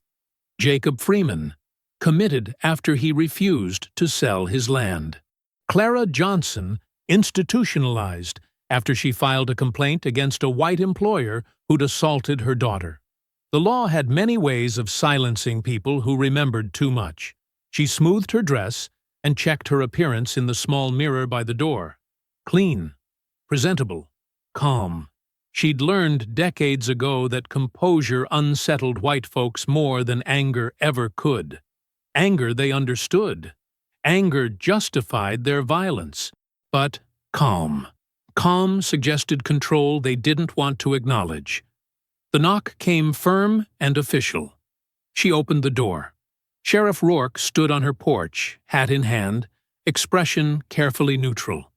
A: Jacob Freeman, committed after he refused to sell his land. Clara Johnson, institutionalized after she filed a complaint against a white employer who'd assaulted her daughter. The law had many ways of silencing people who remembered too much. She smoothed her dress and checked her appearance in the small mirror by the door. Clean, presentable, calm. She'd learned decades ago that composure unsettled white folks more than anger ever could. Anger they understood. Anger justified their violence. But calm. Calm suggested control they didn't want to acknowledge. The knock came firm and official. She opened the door. Sheriff Rourke stood on her porch, hat in hand, expression carefully neutral.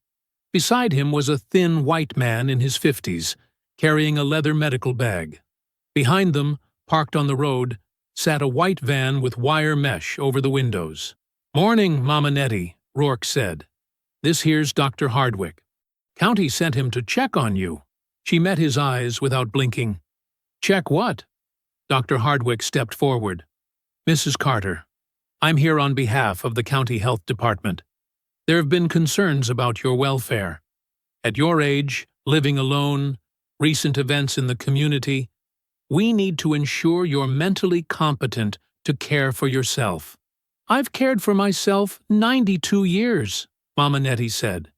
A: Beside him was a thin white man in his 50s, carrying a leather medical bag. Behind them, parked on the road, sat a white van with wire mesh over the windows. "Morning, Mama Nettie," Rourke said. "This here's Dr. Hardwick. County sent him to check on you." She met his eyes without blinking. "Check what?" Dr. Hardwick stepped forward. "Mrs. Carter, I'm here on behalf of the County Health Department. There have been concerns about your welfare. At your age, living alone, recent events in the community, we need to ensure you're mentally competent to care for yourself." "I've cared for myself 92 years, Mama Nettie said.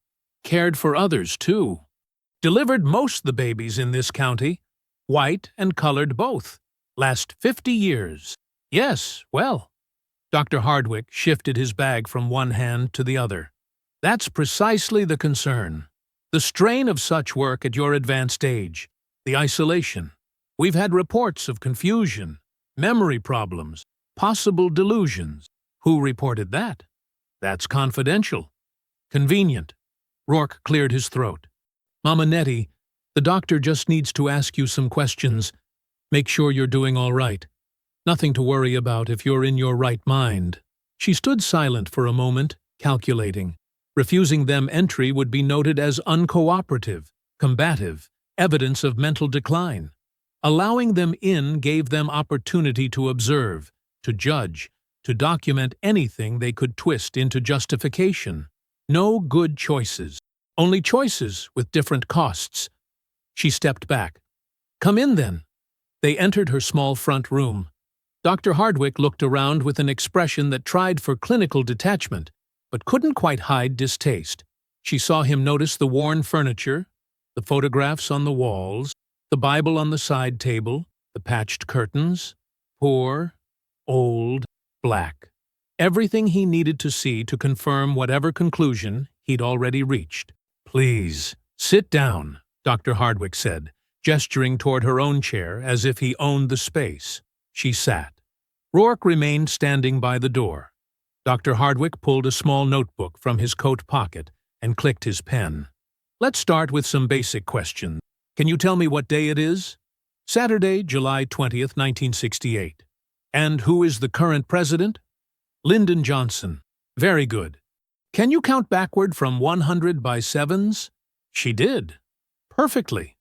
A: "Cared for others, too. Delivered most the babies in this county, white and colored both, last 50 years. Yes, well." Dr. Hardwick shifted his bag from one hand to the other. "That's precisely the concern. The strain of such work at your advanced age, the isolation. We've had reports of confusion, memory problems, possible delusions. Who reported that? That's confidential." "Convenient." Rourke cleared his throat. "Mama Nettie, the doctor just needs to ask you some questions. Make sure you're doing all right. Nothing to worry about if you're in your right mind." She stood silent for a moment, calculating. Refusing them entry would be noted as uncooperative, combative, evidence of mental decline. Allowing them in gave them opportunity to observe, to judge, to document anything they could twist into justification. No good choices, only choices with different costs. She stepped back. "Come in, then." They entered her small front room. Dr. Hardwick looked around with an expression that tried for clinical detachment, but couldn't quite hide distaste. She saw him notice the worn furniture, the photographs on the walls, the Bible on the side table, the patched curtains. Poor, old, black. Everything he needed to see to confirm whatever conclusion he'd already reached. "Please, sit down," Dr. Hardwick said, gesturing toward her own chair as if he owned the space. She sat. Rourke remained standing by the door. Dr. Hardwick pulled a small notebook from his coat pocket and clicked his pen. "Let's start with some basic questions. Can you tell me what day it is?" "Saturday, July 20th, 1968. "And who is the current president?" "Lyndon Johnson." "Very good. Can you count backward from 100 by sevens?" She did. Perfectly.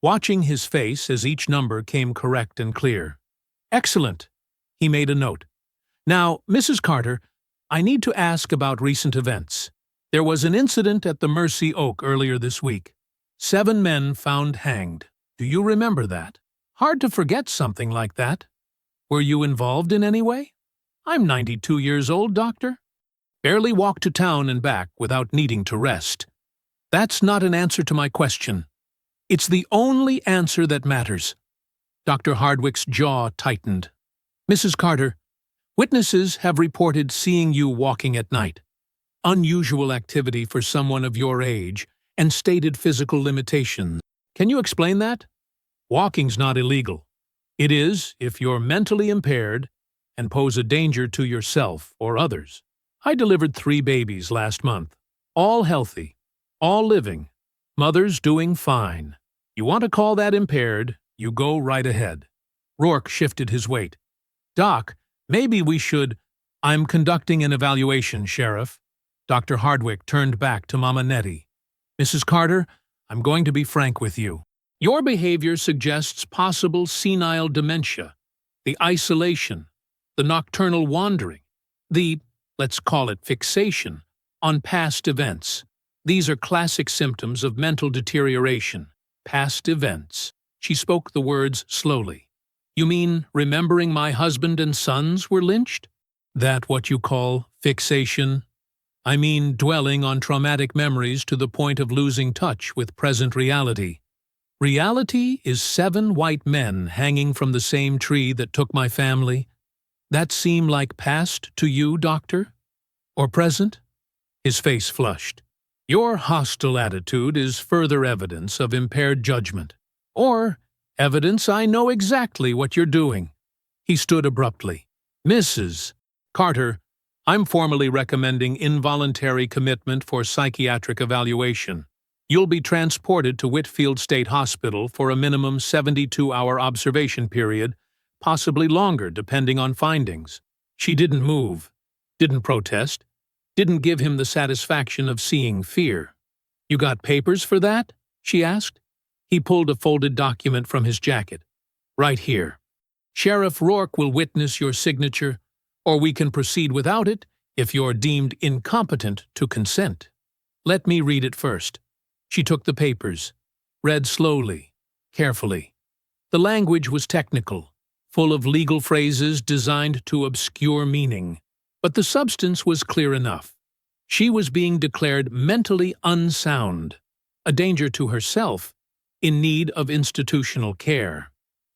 A: Watching his face as each number came correct and clear. "Excellent." He made a note. "Now, Mrs. Carter, I need to ask about recent events. There was an incident at the Mercy Oak earlier this week. 7 men found hanged. Do you remember that? Hard to forget something like that. Were you involved in any way?" "I'm 92 years old, doctor. Barely walked to town and back without needing to rest." "That's not an answer to my question. It's the only answer that matters." Dr. Hardwick's jaw tightened. "Mrs. Carter, witnesses have reported seeing you walking at night. Unusual activity for someone of your age and stated physical limitations. Can you explain that?" "Walking's not illegal. It is if you're mentally impaired and pose a danger to yourself or others. I delivered 3 babies last month, all healthy, all living, mothers doing fine. You want to call that impaired, you go right ahead. Rourke shifted his weight. Doc, maybe we should— I'm conducting an evaluation, Sheriff. Dr. Hardwick turned back to Mama Nettie. Mrs. Carter, I'm going to be frank with you. Your behavior suggests possible senile dementia, the isolation, the nocturnal wandering, the, let's call it fixation, on past events. These are classic symptoms of mental deterioration. Past events. She spoke the words slowly. You mean remembering my husband and sons were lynched? That what you call fixation? I mean dwelling on traumatic memories to the point of losing touch with present reality. Reality is 7 white men hanging from the same tree that took my family. That seem like past to you, Doctor? Or present? His face flushed. Your hostile attitude is further evidence of impaired judgment. Or evidence I know exactly what you're doing. He stood abruptly. Mrs. Carter, I'm formally recommending involuntary commitment for psychiatric evaluation. You'll be transported to Whitfield State Hospital for a minimum 72-hour observation period, possibly longer depending on findings. She didn't move, didn't protest, didn't give him the satisfaction of seeing fear. You got papers for that? She asked. He pulled a folded document from his jacket. Right here. Sheriff Rourke will witness your signature, or we can proceed without it if you're deemed incompetent to consent. Let me read it first. She took the papers, read slowly, carefully. The language was technical, full of legal phrases designed to obscure meaning, but the substance was clear enough. She was being declared mentally unsound, a danger to herself, in need of institutional care.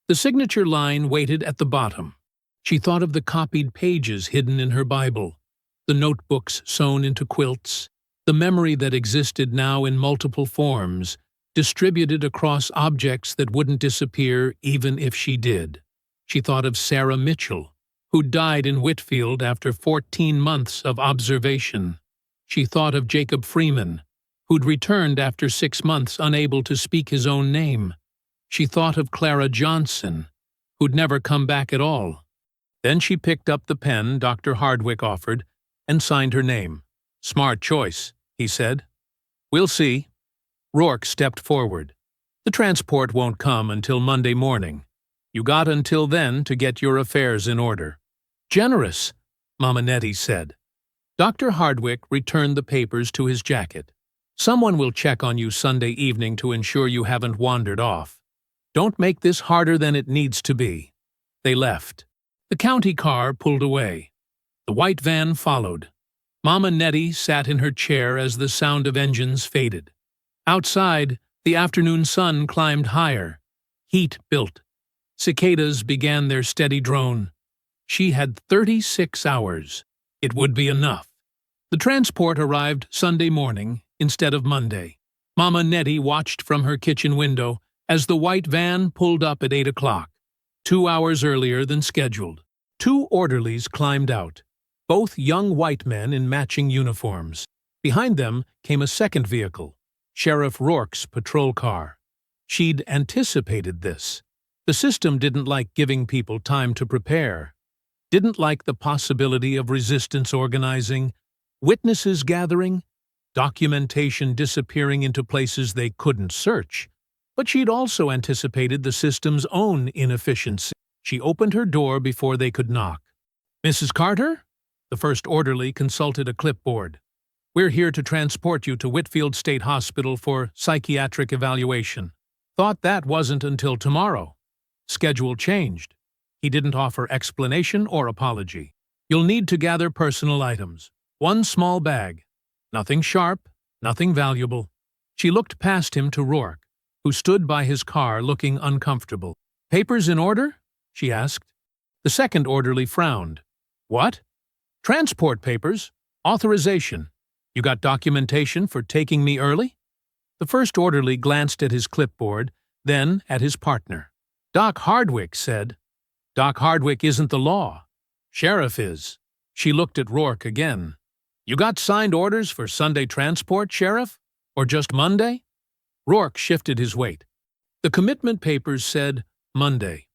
A: The signature line waited at the bottom. She thought of the copied pages hidden in her Bible, the notebooks sewn into quilts, the memory that existed now in multiple forms, distributed across objects that wouldn't disappear even if she did. She thought of Sarah Mitchell, who died in Whitfield after 14 months of observation. She thought of Jacob Freeman, who'd returned after 6 months unable to speak his own name. She thought of Clara Johnson, who'd never come back at all. Then she picked up the pen Dr. Hardwick offered and signed her name. Smart choice, he said. We'll see. Rourke stepped forward. The transport won't come until Monday morning. You got until then to get your affairs in order. Generous, Mama Nettie said. Dr. Hardwick returned the papers to his jacket. Someone will check on you Sunday evening to ensure you haven't wandered off. Don't make this harder than it needs to be. They left. The county car pulled away. The white van followed. Mama Nettie sat in her chair as the sound of engines faded. Outside, the afternoon sun climbed higher. Heat built. Cicadas began their steady drone. She had 36 hours. It would be enough. The transport arrived Sunday morning instead of Monday. Mama Nettie watched from her kitchen window as the white van pulled up at 8 o'clock, 2 hours earlier than scheduled. 2 orderlies climbed out, both young white men in matching uniforms. Behind them came a second vehicle, Sheriff Rourke's patrol car. She'd anticipated this. The system didn't like giving people time to prepare, didn't like the possibility of resistance organizing, witnesses gathering, documentation disappearing into places they couldn't search. But she'd also anticipated the system's own inefficiency. She opened her door before they could knock. Mrs. Carter? The first orderly consulted a clipboard. We're here to transport you to Whitfield State Hospital for psychiatric evaluation. Thought that wasn't until tomorrow. Schedule changed. He didn't offer explanation or apology. You'll need to gather personal items. 1 small bag. Nothing sharp, nothing valuable. She looked past him to Rourke, who stood by his car looking uncomfortable. Papers in order? She asked. The second orderly frowned. What? Transport papers. Authorization. You got documentation for taking me early? The first orderly glanced at his clipboard, then at his partner. Doc Hardwick said, Doc Hardwick isn't the law. Sheriff is. She looked at Rourke again. You got signed orders for Sunday transport, Sheriff? Or just Monday? Rourke shifted his weight. The commitment papers said Monday.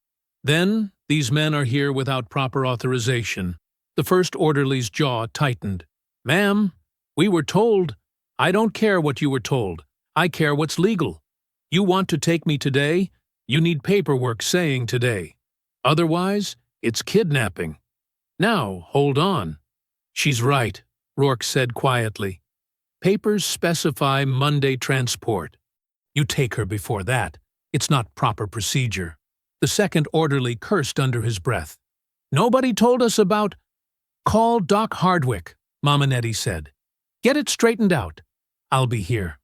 A: Then, these men are here without proper authorization. The first orderly's jaw tightened. Ma'am, we were told. I don't care what you were told. I care what's legal. You want to take me today? You need paperwork saying today. Otherwise, it's kidnapping. Now, hold on. She's right, Rourke said quietly. Papers specify Monday transport. You take her before that. It's not proper procedure. The second orderly cursed under his breath. Nobody told us about— Call Doc Hardwick, Mama Nettie said. Get it straightened out. I'll be here.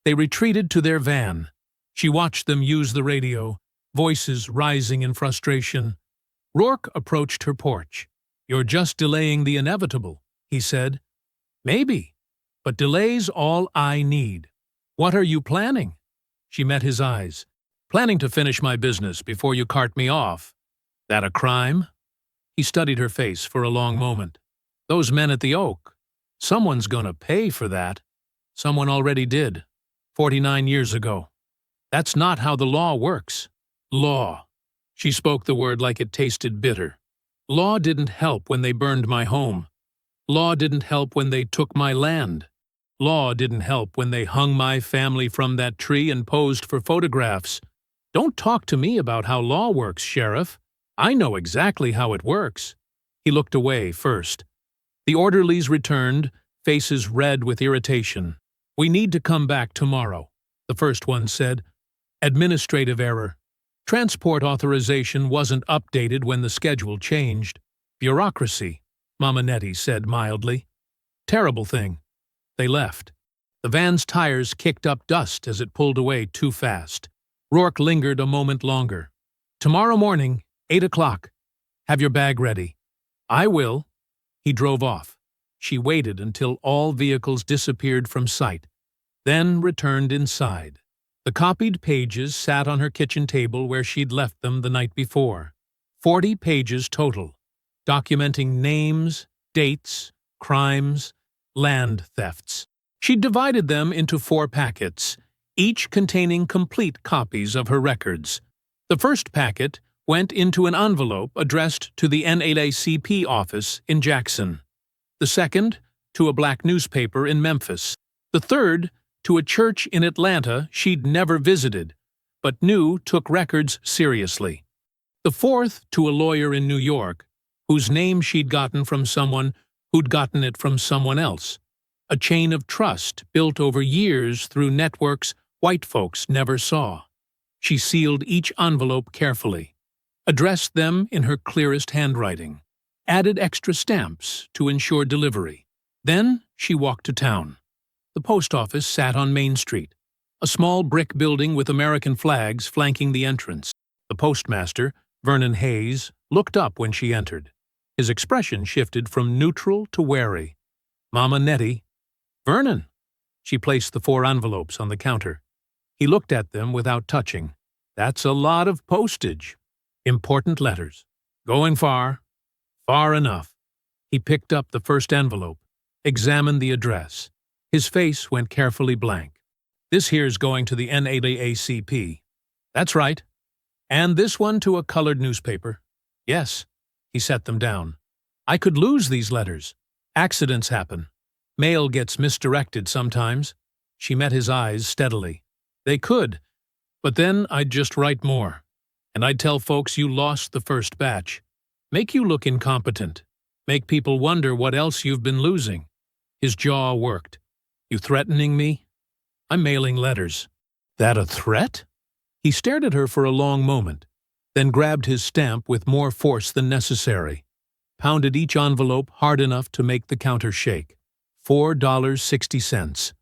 A: They retreated to their van. She watched them use the radio, voices rising in frustration. Rourke approached her porch. You're just delaying the inevitable, he said. Maybe, but delay's all I need. What are you planning? She met his eyes. Planning to finish my business before you cart me off. That a crime? He studied her face for a long moment. Those men at the Oak. Someone's gonna pay for that. Someone already did. 49 years ago. That's not how the law works. Law. She spoke the word like it tasted bitter. Law didn't help when they burned my home. Law didn't help when they took my land. Law didn't help when they hung my family from that tree and posed for photographs. Don't talk to me about how law works, Sheriff. I know exactly how it works. He looked away first. The orderlies returned, faces red with irritation. We need to come back tomorrow, the first one said. Administrative error. Transport authorization wasn't updated when the schedule changed. Bureaucracy, Mama Nettie said mildly. Terrible thing. They left. The van's tires kicked up dust as it pulled away too fast. Rourke lingered a moment longer. Tomorrow morning, 8 o'clock. Have your bag ready. I will. He drove off. She waited until all vehicles disappeared from sight, then returned inside. The copied pages sat on her kitchen table where she'd left them the night before. 40 pages total, documenting names, dates, crimes, land thefts. She'd divided them into 4 packets, each containing complete copies of her records. The first packet went into an envelope addressed to the NAACP office in Jackson. The second, to a black newspaper in Memphis. The third, to a church in Atlanta she'd never visited, but knew took records seriously. The fourth, to a lawyer in New York, whose name she'd gotten from someone who'd gotten it from someone else. A chain of trust built over years through networks white folks never saw. She sealed each envelope carefully, addressed them in her clearest handwriting, added extra stamps to ensure delivery. Then she walked to town. The post office sat on Main Street, a small brick building with American flags flanking the entrance. The postmaster, Vernon Hayes, looked up when she entered. His expression shifted from neutral to wary. Mama Nettie. Vernon. She placed the 4 envelopes on the counter. He looked at them without touching. That's a lot of postage. Important letters. Going far. Far enough. He picked up the first envelope, examined the address. His face went carefully blank. This here's going to the NAACP. That's right. And this one to a colored newspaper. Yes. He set them down. I could lose these letters. Accidents happen. Mail gets misdirected sometimes. She met his eyes steadily. They could, but then I'd just write more. And I'd tell folks you lost the first batch. Make you look incompetent. Make people wonder what else you've been losing. His jaw worked. You threatening me? I'm mailing letters. That a threat? He stared at her for a long moment, then grabbed his stamp with more force than necessary, pounded each envelope hard enough to make the counter shake. $4.60.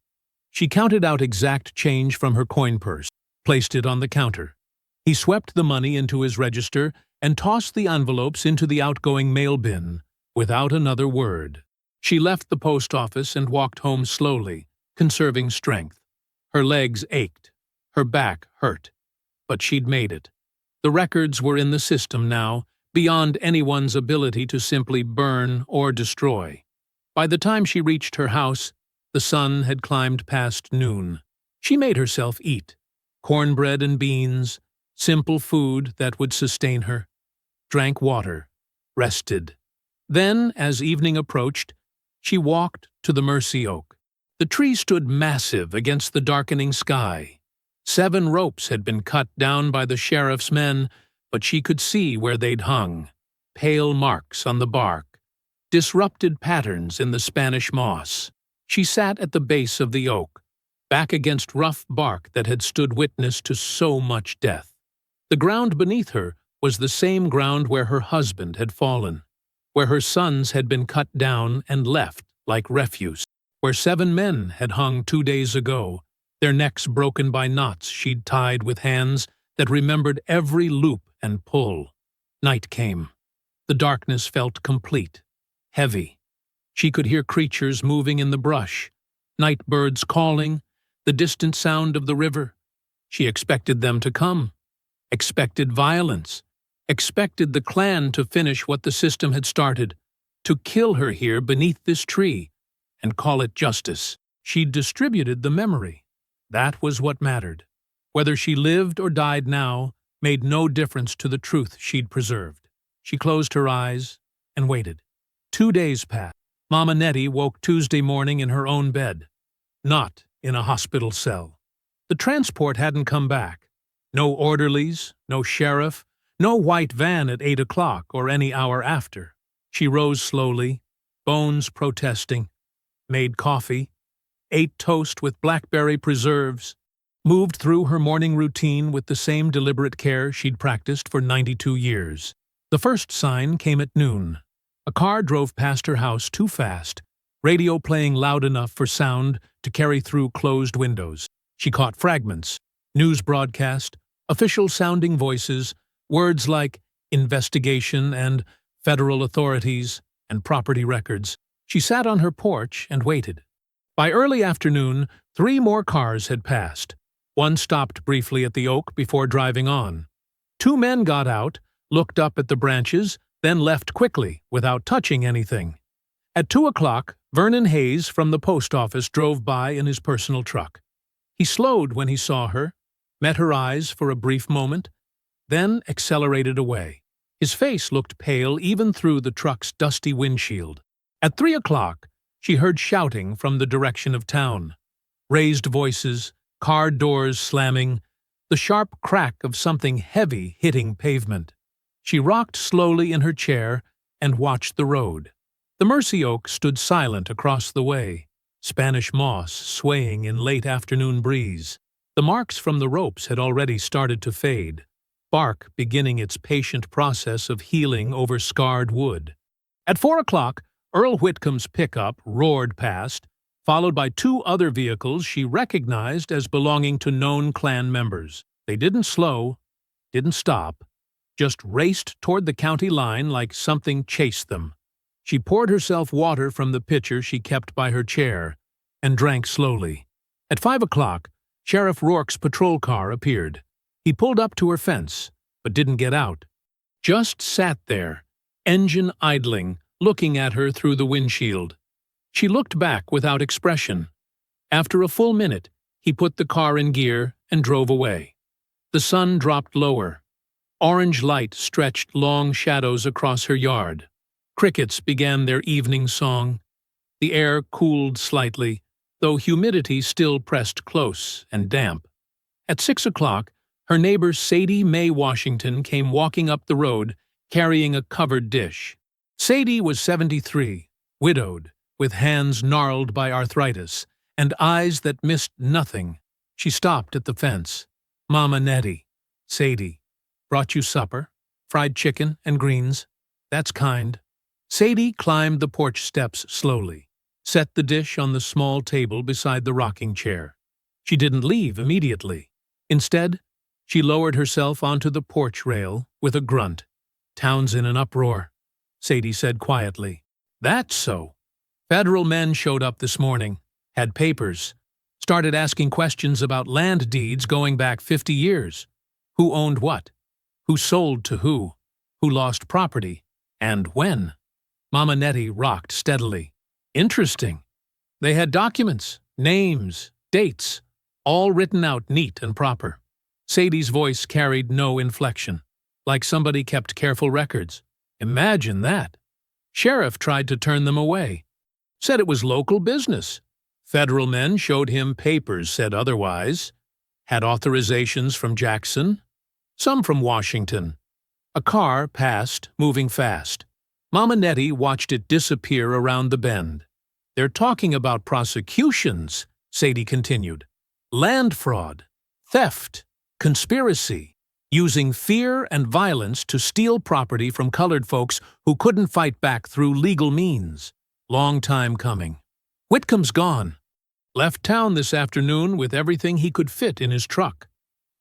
A: She counted out exact change from her coin purse, placed it on the counter. He swept the money into his register and tossed the envelopes into the outgoing mail bin, without another word. She left the post office and walked home slowly, conserving strength. Her legs ached. Her back hurt. But she'd made it. The records were in the system now, beyond anyone's ability to simply burn or destroy. By the time she reached her house, the sun had climbed past noon. She made herself eat cornbread and beans, simple food that would sustain her, drank water, rested. Then, as evening approached, she walked to the mercy oak. The tree stood massive against the darkening sky. 7 ropes had been cut down by the sheriff's men, but she could see where they'd hung. Pale marks on the bark, disrupted patterns in the Spanish moss. She sat at the base of the oak, back against rough bark that had stood witness to so much death. The ground beneath her was the same ground where her husband had fallen, where her sons had been cut down and left like refuse, where 7 men had hung 2 days ago, their necks broken by knots she'd tied with hands that remembered every loop and pull. Night came. The darkness felt complete, heavy. She could hear creatures moving in the brush, night birds calling, the distant sound of the river. She expected them to come, expected violence, expected the clan to finish what the system had started, to kill her here beneath this tree, and call it justice. She'd distributed the memory. That was what mattered. Whether she lived or died now made no difference to the truth she'd preserved. She closed her eyes and waited. 2 days passed. Mama Nettie woke Tuesday morning in her own bed, not in a hospital cell. The transport hadn't come back. No orderlies, no sheriff, no white van at 8 o'clock or any hour after. She rose slowly, bones protesting, made coffee, ate toast with blackberry preserves, moved through her morning routine with the same deliberate care she'd practiced for 92 years. The first sign came at noon. A car drove past her house too fast, radio playing loud enough for sound to carry through closed windows. She caught fragments, news broadcast, official-sounding voices, words like investigation and federal authorities and property records. She sat on her porch and waited. By early afternoon, 3 more cars had passed. One stopped briefly at the oak before driving on. 2 men got out, looked up at the branches, then left quickly without touching anything. At 2 o'clock, Vernon Hayes from the post office drove by in his personal truck. He slowed when he saw her, met her eyes for a brief moment, then accelerated away. His face looked pale even through the truck's dusty windshield. At 3 o'clock, she heard shouting from the direction of town. Raised voices, car doors slamming, the sharp crack of something heavy hitting pavement. She rocked slowly in her chair and watched the road. The mercy oak stood silent across the way, Spanish moss swaying in late afternoon breeze. The marks from the ropes had already started to fade, bark beginning its patient process of healing over scarred wood. At 4 o'clock, Earl Whitcomb's pickup roared past, followed by 2 other vehicles she recognized as belonging to known clan members. They didn't slow, didn't stop, just raced toward the county line like something chased them. She poured herself water from the pitcher she kept by her chair and drank slowly. At 5 o'clock, Sheriff Rourke's patrol car appeared. He pulled up to her fence, but didn't get out. Just sat there, engine idling, looking at her through the windshield. She looked back without expression. After a full minute, he put the car in gear and drove away. The sun dropped lower. Orange light stretched long shadows across her yard. Crickets began their evening song. The air cooled slightly, though humidity still pressed close and damp. At 6 o'clock, her neighbor Sadie Mae Washington came walking up the road, carrying a covered dish. Sadie was 73, widowed, with hands gnarled by arthritis, and eyes that missed nothing. She stopped at the fence. "Mama Nettie, Sadie, brought you supper, fried chicken and greens. That's kind." Sadie climbed the porch steps slowly, set the dish on the small table beside the rocking chair. She didn't leave immediately. Instead, she lowered herself onto the porch rail with a grunt. "Town's in an uproar," Sadie said quietly. "That's so. Federal men showed up this morning, had papers, started asking questions about land deeds going back 50 years. Who owned what? Who sold to who? Who lost property? And when? Mama Nettie rocked steadily. Interesting. They had documents, names, dates, all written out neat and proper. Sadie's voice carried no inflection, like somebody kept careful records. Imagine that. Sheriff tried to turn them away. Said it was local business. Federal men showed him papers said otherwise. Had authorizations from Jackson, some from Washington. A car passed, moving fast. Mama Nettie watched it disappear around the bend. They're talking about prosecutions, Sadie continued. Land fraud, theft, conspiracy, using fear and violence to steal property from colored folks who couldn't fight back through legal means. Long time coming. Whitcomb's gone. Left town this afternoon with everything he could fit in his truck.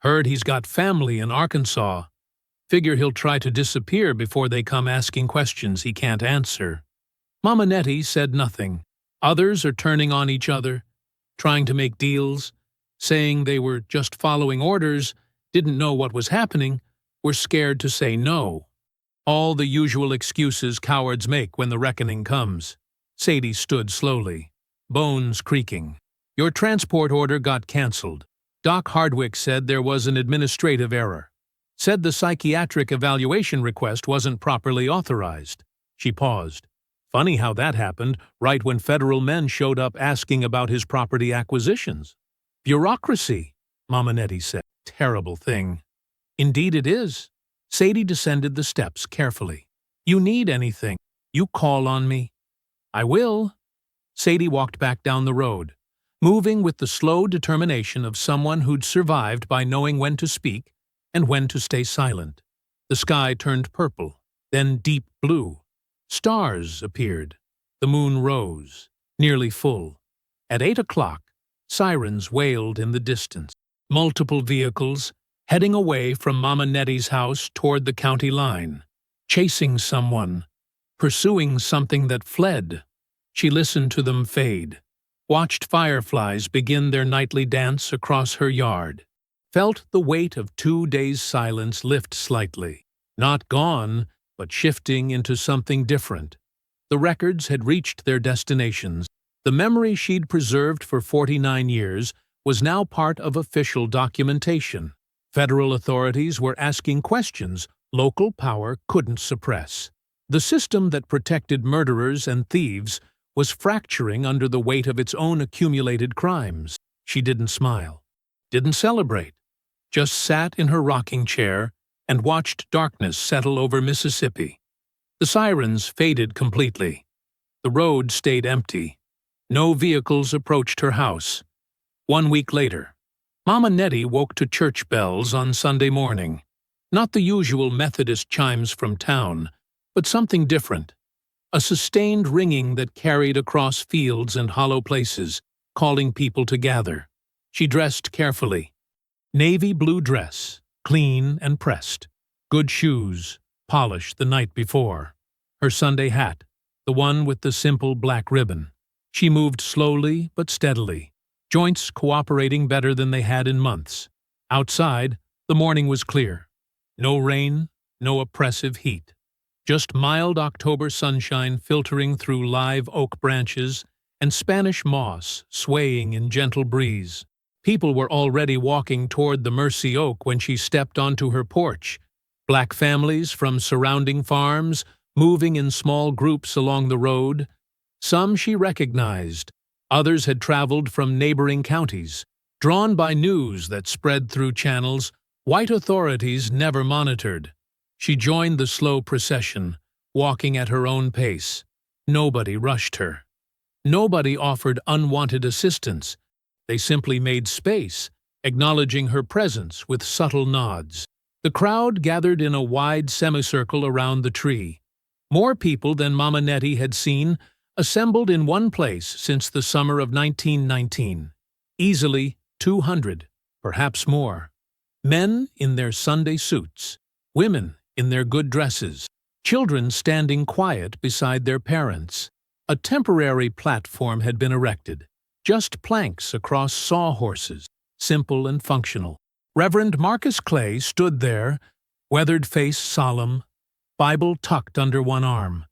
A: Heard he's got family in Arkansas. Figure he'll try to disappear before they come asking questions he can't answer. Mama Nettie said nothing. Others are turning on each other, trying to make deals, saying they were just following orders, didn't know what was happening, were scared to say no. All the usual excuses cowards make when the reckoning comes. Sadie stood slowly, bones creaking. Your transport order got canceled. Doc Hardwick said there was an administrative error. Said the psychiatric evaluation request wasn't properly authorized. She paused. Funny how that happened right when federal men showed up asking about his property acquisitions. Bureaucracy, Mama Nettie said. Terrible thing. Indeed it is. Sadie descended the steps carefully. You need anything, you call on me. I will. Sadie walked back down the road, moving with the slow determination of someone who'd survived by knowing when to speak and when to stay silent. The sky turned purple, then deep blue. Stars appeared. The moon rose, nearly full. At 8 o'clock, sirens wailed in the distance. Multiple vehicles, heading away from Mama Nettie's house toward the county line. Chasing someone. Pursuing something that fled. She listened to them fade. Watched fireflies begin their nightly dance across her yard. Felt the weight of 2 days' silence lift slightly. Not gone, but shifting into something different. The records had reached their destinations. The memory she'd preserved for 49 years was now part of official documentation. Federal authorities were asking questions local power couldn't suppress. The system that protected murderers and thieves was fracturing under the weight of its own accumulated crimes. She didn't smile, didn't celebrate, just sat in her rocking chair and watched darkness settle over Mississippi. The sirens faded completely. The road stayed empty. No vehicles approached her house. 1 week later, Mama Nettie woke to church bells on Sunday morning. Not the usual Methodist chimes from town, but something different. A sustained ringing that carried across fields and hollow places, calling people to gather. She dressed carefully. Navy blue dress, clean and pressed. Good shoes, polished the night before. Her Sunday hat, the one with the simple black ribbon. She moved slowly but steadily, joints cooperating better than they had in months. Outside, the morning was clear. No rain, no oppressive heat. Just mild October sunshine filtering through live oak branches and Spanish moss swaying in gentle breeze. People were already walking toward the Mercy Oak when she stepped onto her porch. Black families from surrounding farms, moving in small groups along the road. Some she recognized. Others had traveled from neighboring counties, drawn by news that spread through channels white authorities never monitored. She joined the slow procession, walking at her own pace. Nobody rushed her. Nobody offered unwanted assistance. They simply made space, acknowledging her presence with subtle nods. The crowd gathered in a wide semicircle around the tree. More people than Mama Nettie had seen assembled in one place since the summer of 1919. Easily 200, perhaps more. Men in their Sunday suits, women in their good dresses, children standing quiet beside their parents. A temporary platform had been erected, just planks across sawhorses, simple and functional. Reverend Marcus Clay stood there, weathered face solemn, Bible tucked under one arm.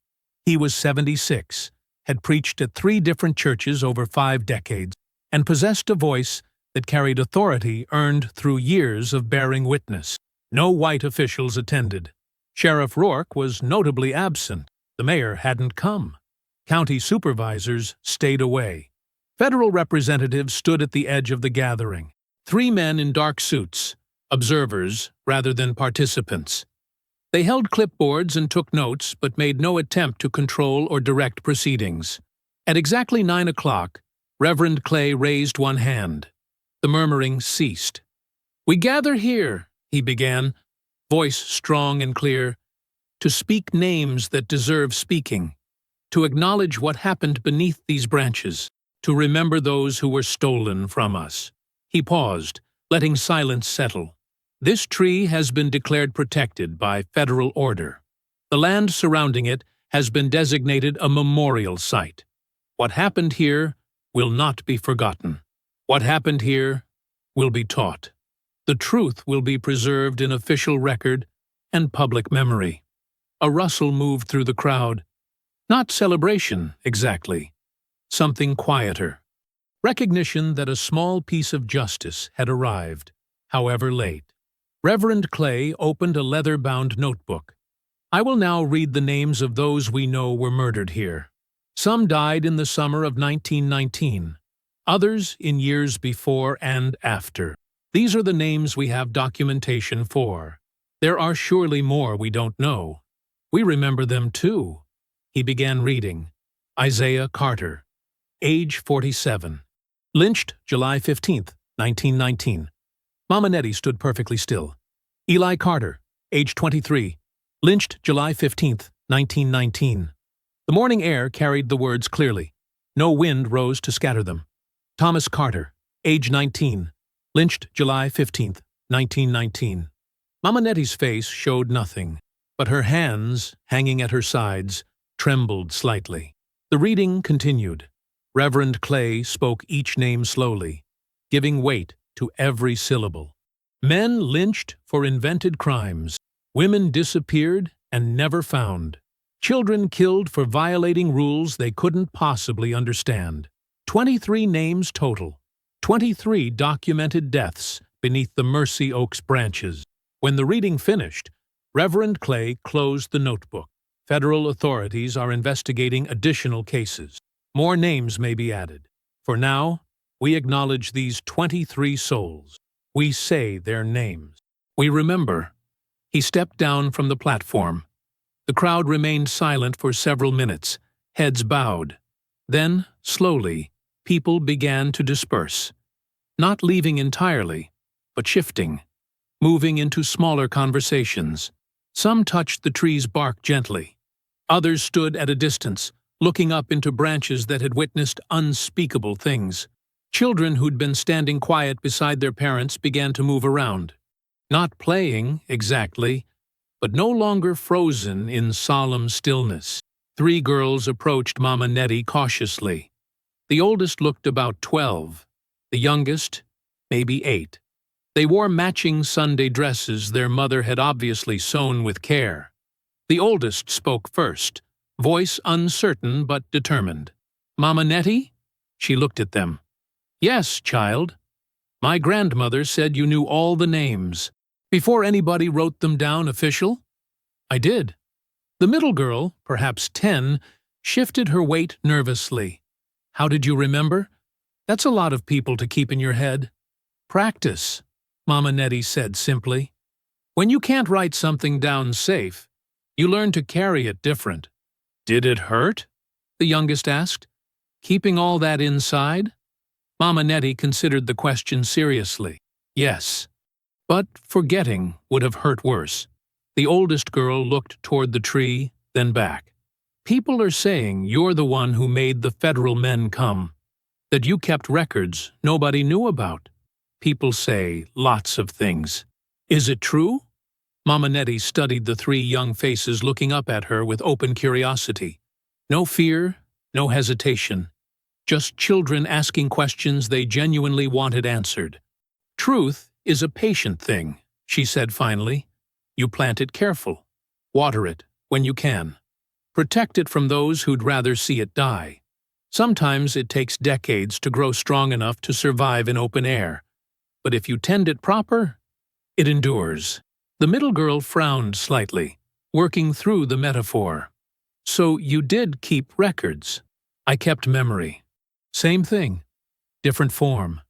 A: He was 76, had preached at 3 different churches over 5 decades, and possessed a voice that carried authority earned through years of bearing witness. No white officials attended. Sheriff Rourke was notably absent. The mayor hadn't come. County supervisors stayed away. Federal representatives stood at the edge of the gathering. 3 men in dark suits, observers rather than participants. They held clipboards and took notes, but made no attempt to control or direct proceedings. At exactly 9 o'clock, Reverend Clay raised one hand. The murmuring ceased. "We gather here," he began, voice strong and clear, "to speak names that deserve speaking, to acknowledge what happened beneath these branches, to remember those who were stolen from us." He paused, letting silence settle. "This tree has been declared protected by federal order. The land surrounding it has been designated a memorial site. What happened here will not be forgotten. What happened here will be taught. The truth will be preserved in official record and public memory." A rustle moved through the crowd. Not celebration, exactly. Something quieter. Recognition that a small piece of justice had arrived, however late. Reverend Clay opened a leather-bound notebook. "I will now read the names of those we know were murdered here. Some died in the summer of 1919, others in years before and after. These are the names we have documentation for. There are surely more we don't know. We remember them too." He began reading. Isaiah Carter, age 47. Lynched July 15, 1919. Mama Nettie stood perfectly still. Eli Carter, age 23. Lynched July 15, 1919. The morning air carried the words clearly. No wind rose to scatter them. Thomas Carter, age 19. Lynched July 15, 1919. Mama Nettie's face showed nothing, but her hands, hanging at her sides, trembled slightly. The reading continued. Reverend Clay spoke each name slowly, giving weight to every syllable. Men lynched for invented crimes. Women disappeared and never found. Children killed for violating rules they couldn't possibly understand. 23 names total. 23 documented deaths beneath the Mercy Oaks branches. When the reading finished, Reverend Clay closed the notebook. Federal authorities are investigating additional cases. More names may be added. For now, we acknowledge these 23 souls. We say their names. We remember. He stepped down from the platform. The crowd remained silent for several minutes, heads bowed. Then, slowly, people began to disperse. Not leaving entirely, but shifting, moving into smaller conversations. Some touched the tree's bark gently. Others stood at a distance, looking up into branches that had witnessed unspeakable things. Children who'd been standing quiet beside their parents began to move around. Not playing, exactly, but no longer frozen in solemn stillness. 3 girls approached Mama Nettie cautiously. The oldest looked about 12, the youngest, maybe 8. They wore matching Sunday dresses their mother had obviously sewn with care. The oldest spoke first, voice uncertain but determined. "Mama Nettie?" She looked at them. "Yes, child. My grandmother said you knew all the names. Before anybody wrote them down official?" "I did." The middle girl, perhaps 10, shifted her weight nervously. "How did you remember? That's a lot of people to keep in your head." "Practice," Mama Nettie said simply. "When you can't write something down safe, you learn to carry it different." "Did it hurt?" the youngest asked. "Keeping all that inside?" Mama Nettie considered the question seriously. "Yes. But forgetting would have hurt worse." The oldest girl looked toward the tree, then back. "People are saying you're the one who made the federal men come, that you kept records nobody knew about. People say lots of things. Is it true?" Mama Nettie studied the 3 young faces looking up at her with open curiosity. No fear, no hesitation. Just children asking questions they genuinely wanted answered. "Truth is a patient thing," she said finally. You plant it careful. Water it when you can. Protect it from those who'd rather see it die. Sometimes it takes decades to grow strong enough to survive in open air. But if you tend it proper, it endures. The middle girl frowned slightly, working through the metaphor. So you did keep records. I kept memory. Same thing, different form.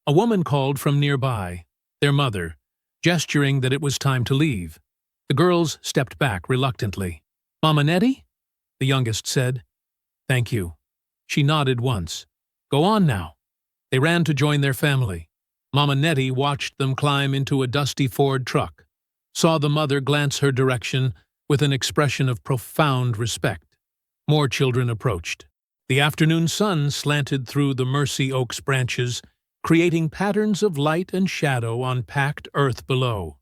A: A woman called from nearby, their mother, gesturing that it was time to leave. The girls stepped back reluctantly. Mama Nettie? The youngest said. Thank you. She nodded once. Go on now. They ran to join their family. Mama Nettie watched them climb into a dusty Ford truck, saw the mother glance her direction with an expression of profound respect. More children approached. The afternoon sun slanted through the Mercy Oak's branches, creating patterns of light and shadow on packed earth below.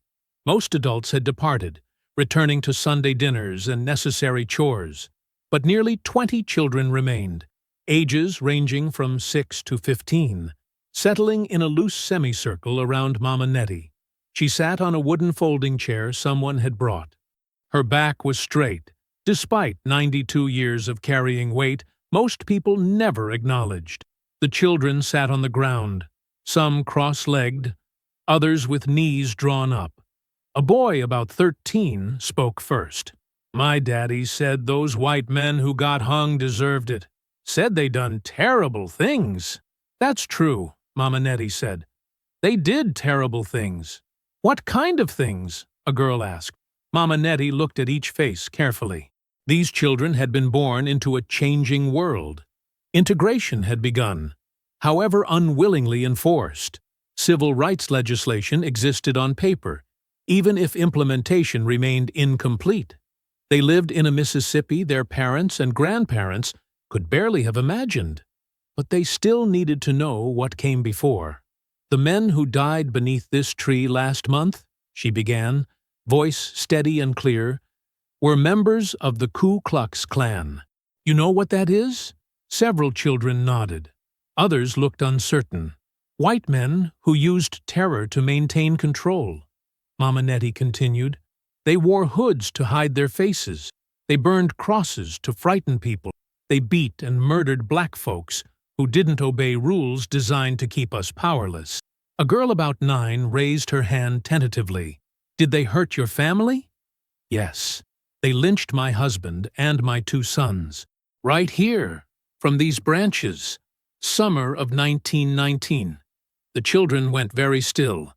A: Most adults had departed, returning to Sunday dinners and necessary chores, but nearly 20 children remained, ages ranging from 6 to 15, settling in a loose semicircle around Mama Nettie. She sat on a wooden folding chair someone had brought. Her back was straight. Despite 92 years of carrying weight, most people never acknowledged. The children sat on the ground, some cross-legged, others with knees drawn up. A boy about 13 spoke first. My daddy said those white men who got hung deserved it. Said they done terrible things. That's true, Mama Nettie said. They did terrible things. What kind of things? A girl asked. Mama Nettie looked at each face carefully. These children had been born into a changing world. Integration had begun, however unwillingly enforced. Civil rights legislation existed on paper, even if implementation remained incomplete. They lived in a Mississippi their parents and grandparents could barely have imagined. But they still needed to know what came before. The men who died beneath this tree last month, she began, voice steady and clear, were members of the Ku Klux Klan. You know what that is? Several children nodded. Others looked uncertain. White men who used terror to maintain control. Mama Nettie continued. They wore hoods to hide their faces. They burned crosses to frighten people. They beat and murdered black folks who didn't obey rules designed to keep us powerless. A girl about 9 raised her hand tentatively. Did they hurt your family? Yes. They lynched my husband and my 2 sons. Right here, from these branches. Summer of 1919. The children went very still.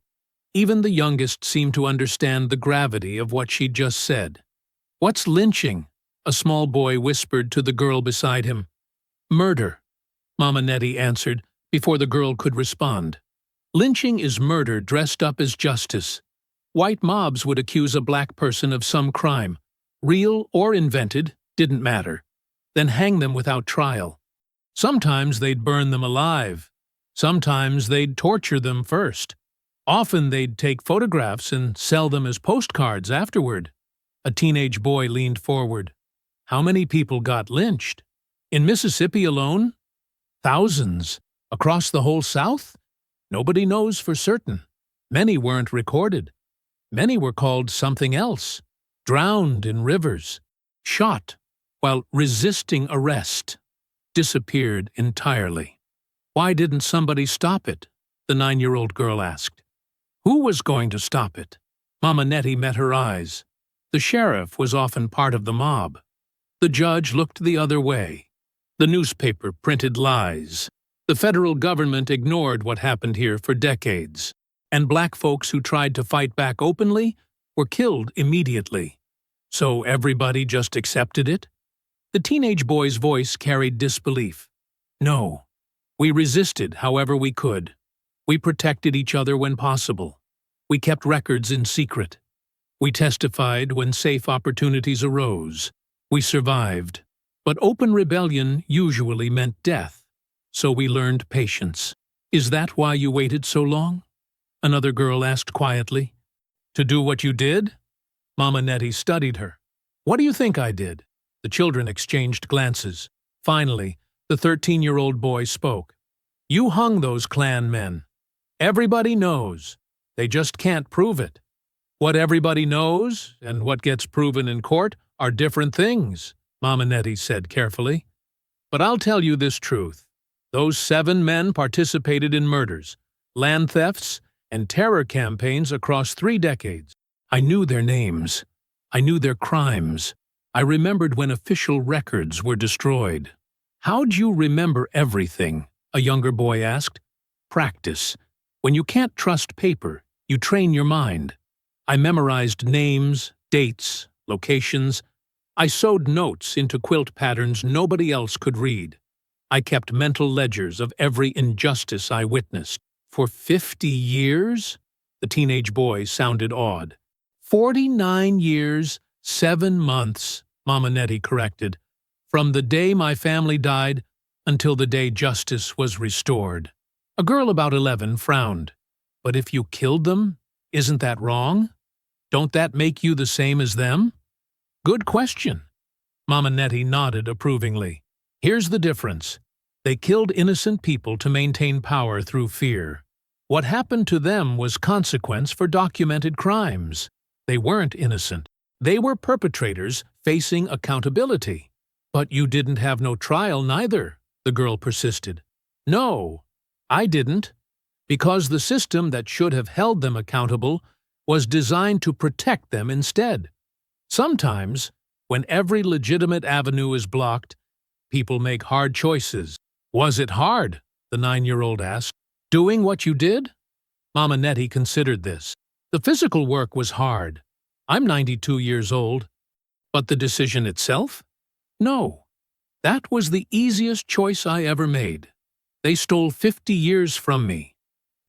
A: Even the youngest seemed to understand the gravity of what she'd just said. What's lynching? A small boy whispered to the girl beside him. Murder, Mama Nettie answered before the girl could respond. Lynching is murder dressed up as justice. White mobs would accuse a black person of some crime. Real or invented, didn't matter. Then hang them without trial. Sometimes they'd burn them alive. Sometimes they'd torture them first. Often they'd take photographs and sell them as postcards afterward. A teenage boy leaned forward. How many people got lynched? In Mississippi alone? Thousands. Across the whole South? Nobody knows for certain. Many weren't recorded. Many were called something else. Drowned in rivers. Shot while resisting arrest. Disappeared entirely. Why didn't somebody stop it? The 9-year-old girl asked. Who was going to stop it? Mama Nettie met her eyes. The sheriff was often part of the mob. The judge looked the other way. The newspaper printed lies. The federal government ignored what happened here for decades. And black folks who tried to fight back openly were killed immediately. So everybody just accepted it? The teenage boy's voice carried disbelief. No. We resisted however we could. We protected each other when possible. We kept records in secret. We testified when safe opportunities arose. We survived. But open rebellion usually meant death. So we learned patience. Is that why you waited so long? Another girl asked quietly. To do what you did? Mama Nettie studied her. What do you think I did? The children exchanged glances. Finally, the 13-year-old boy spoke. You hung those Klan men. Everybody knows. They just can't prove it. What everybody knows and what gets proven in court are different things, Mama Nettie said carefully. But I'll tell you this truth. Those 7 men participated in murders, land thefts, and terror campaigns across 3 decades. I knew their names. I knew their crimes. I remembered when official records were destroyed. How'd you remember everything? A younger boy asked. Practice. When you can't trust paper, you train your mind. I memorized names, dates, locations. I sewed notes into quilt patterns nobody else could read. I kept mental ledgers of every injustice I witnessed. For 50 years? The teenage boy sounded awed. 49 years, 7 months, Mama Nettie corrected, from the day my family died until the day justice was restored. A girl about 11 frowned. But if you killed them, isn't that wrong? Don't that make you the same as them? Good question. Mama Nettie nodded approvingly. Here's the difference. They killed innocent people to maintain power through fear. What happened to them was consequence for documented crimes. They weren't innocent. They were perpetrators facing accountability. But you didn't have no trial neither, the girl persisted. No, I didn't. Because the system that should have held them accountable was designed to protect them instead. Sometimes, when every legitimate avenue is blocked, people make hard choices. Was it hard? The 9-year-old asked. Doing what you did? Mama Nettie considered this. The physical work was hard. I'm 92 years old. But the decision itself? No. That was the easiest choice I ever made. They stole 50 years from me.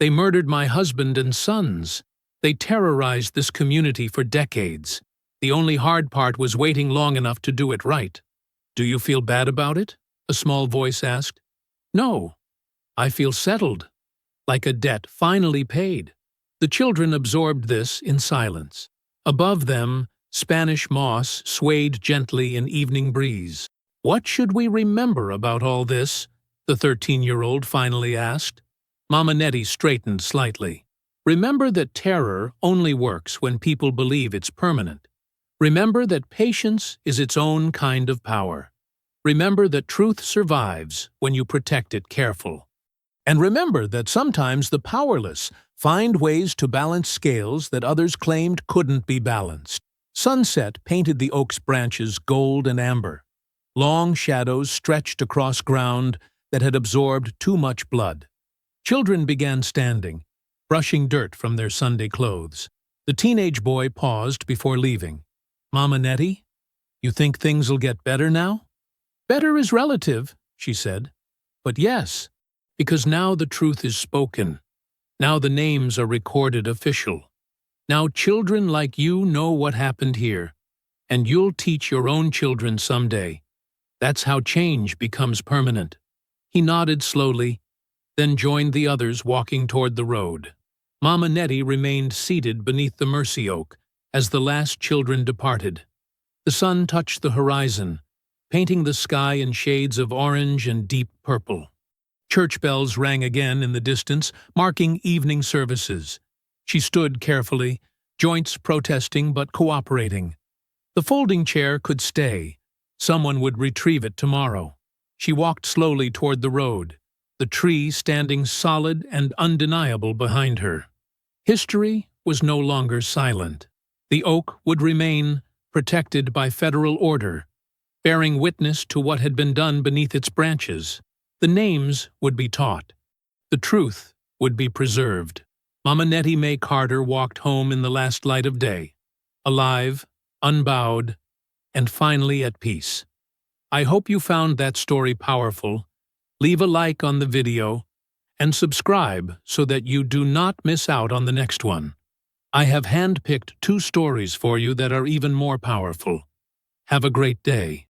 A: They murdered my husband and sons. They terrorized this community for decades. The only hard part was waiting long enough to do it right. Do you feel bad about it? A small voice asked. No. I feel settled. Like a debt finally paid. The children absorbed this in silence. Above them, Spanish moss swayed gently in evening breeze. What should we remember about all this? The 13-year-old finally asked. Mama Nettie straightened slightly. Remember that terror only works when people believe it's permanent. Remember that patience is its own kind of power. Remember that truth survives when you protect it careful. And remember that sometimes the powerless find ways to balance scales that others claimed couldn't be balanced. Sunset painted the oak's branches gold and amber. Long shadows stretched across ground that had absorbed too much blood. Children began standing, brushing dirt from their Sunday clothes. The teenage boy paused before leaving. Mama Nettie, you think things'll get better now? Better is relative, she said. But yes, because now the truth is spoken. Now the names are recorded official. Now children like you know what happened here, and you'll teach your own children someday. That's how change becomes permanent. He nodded slowly, then joined the others walking toward the road. Mama Nettie remained seated beneath the mercy oak as the last children departed. The sun touched the horizon, painting the sky in shades of orange and deep purple. Church bells rang again in the distance, marking evening services. She stood carefully, joints protesting but cooperating. The folding chair could stay. Someone would retrieve it tomorrow. She walked slowly toward the road, the tree standing solid and undeniable behind her. History was no longer silent. The oak would remain protected by federal order, bearing witness to what had been done beneath its branches. The names would be taught. The truth would be preserved. Mama Nettie Mae Carter walked home in the last light of day, alive, unbowed, and finally at peace. I hope you found that story powerful. Leave a like on the video and subscribe so that you do not miss out on the next one. I have handpicked 2 stories for you that are even more powerful. Have a great day.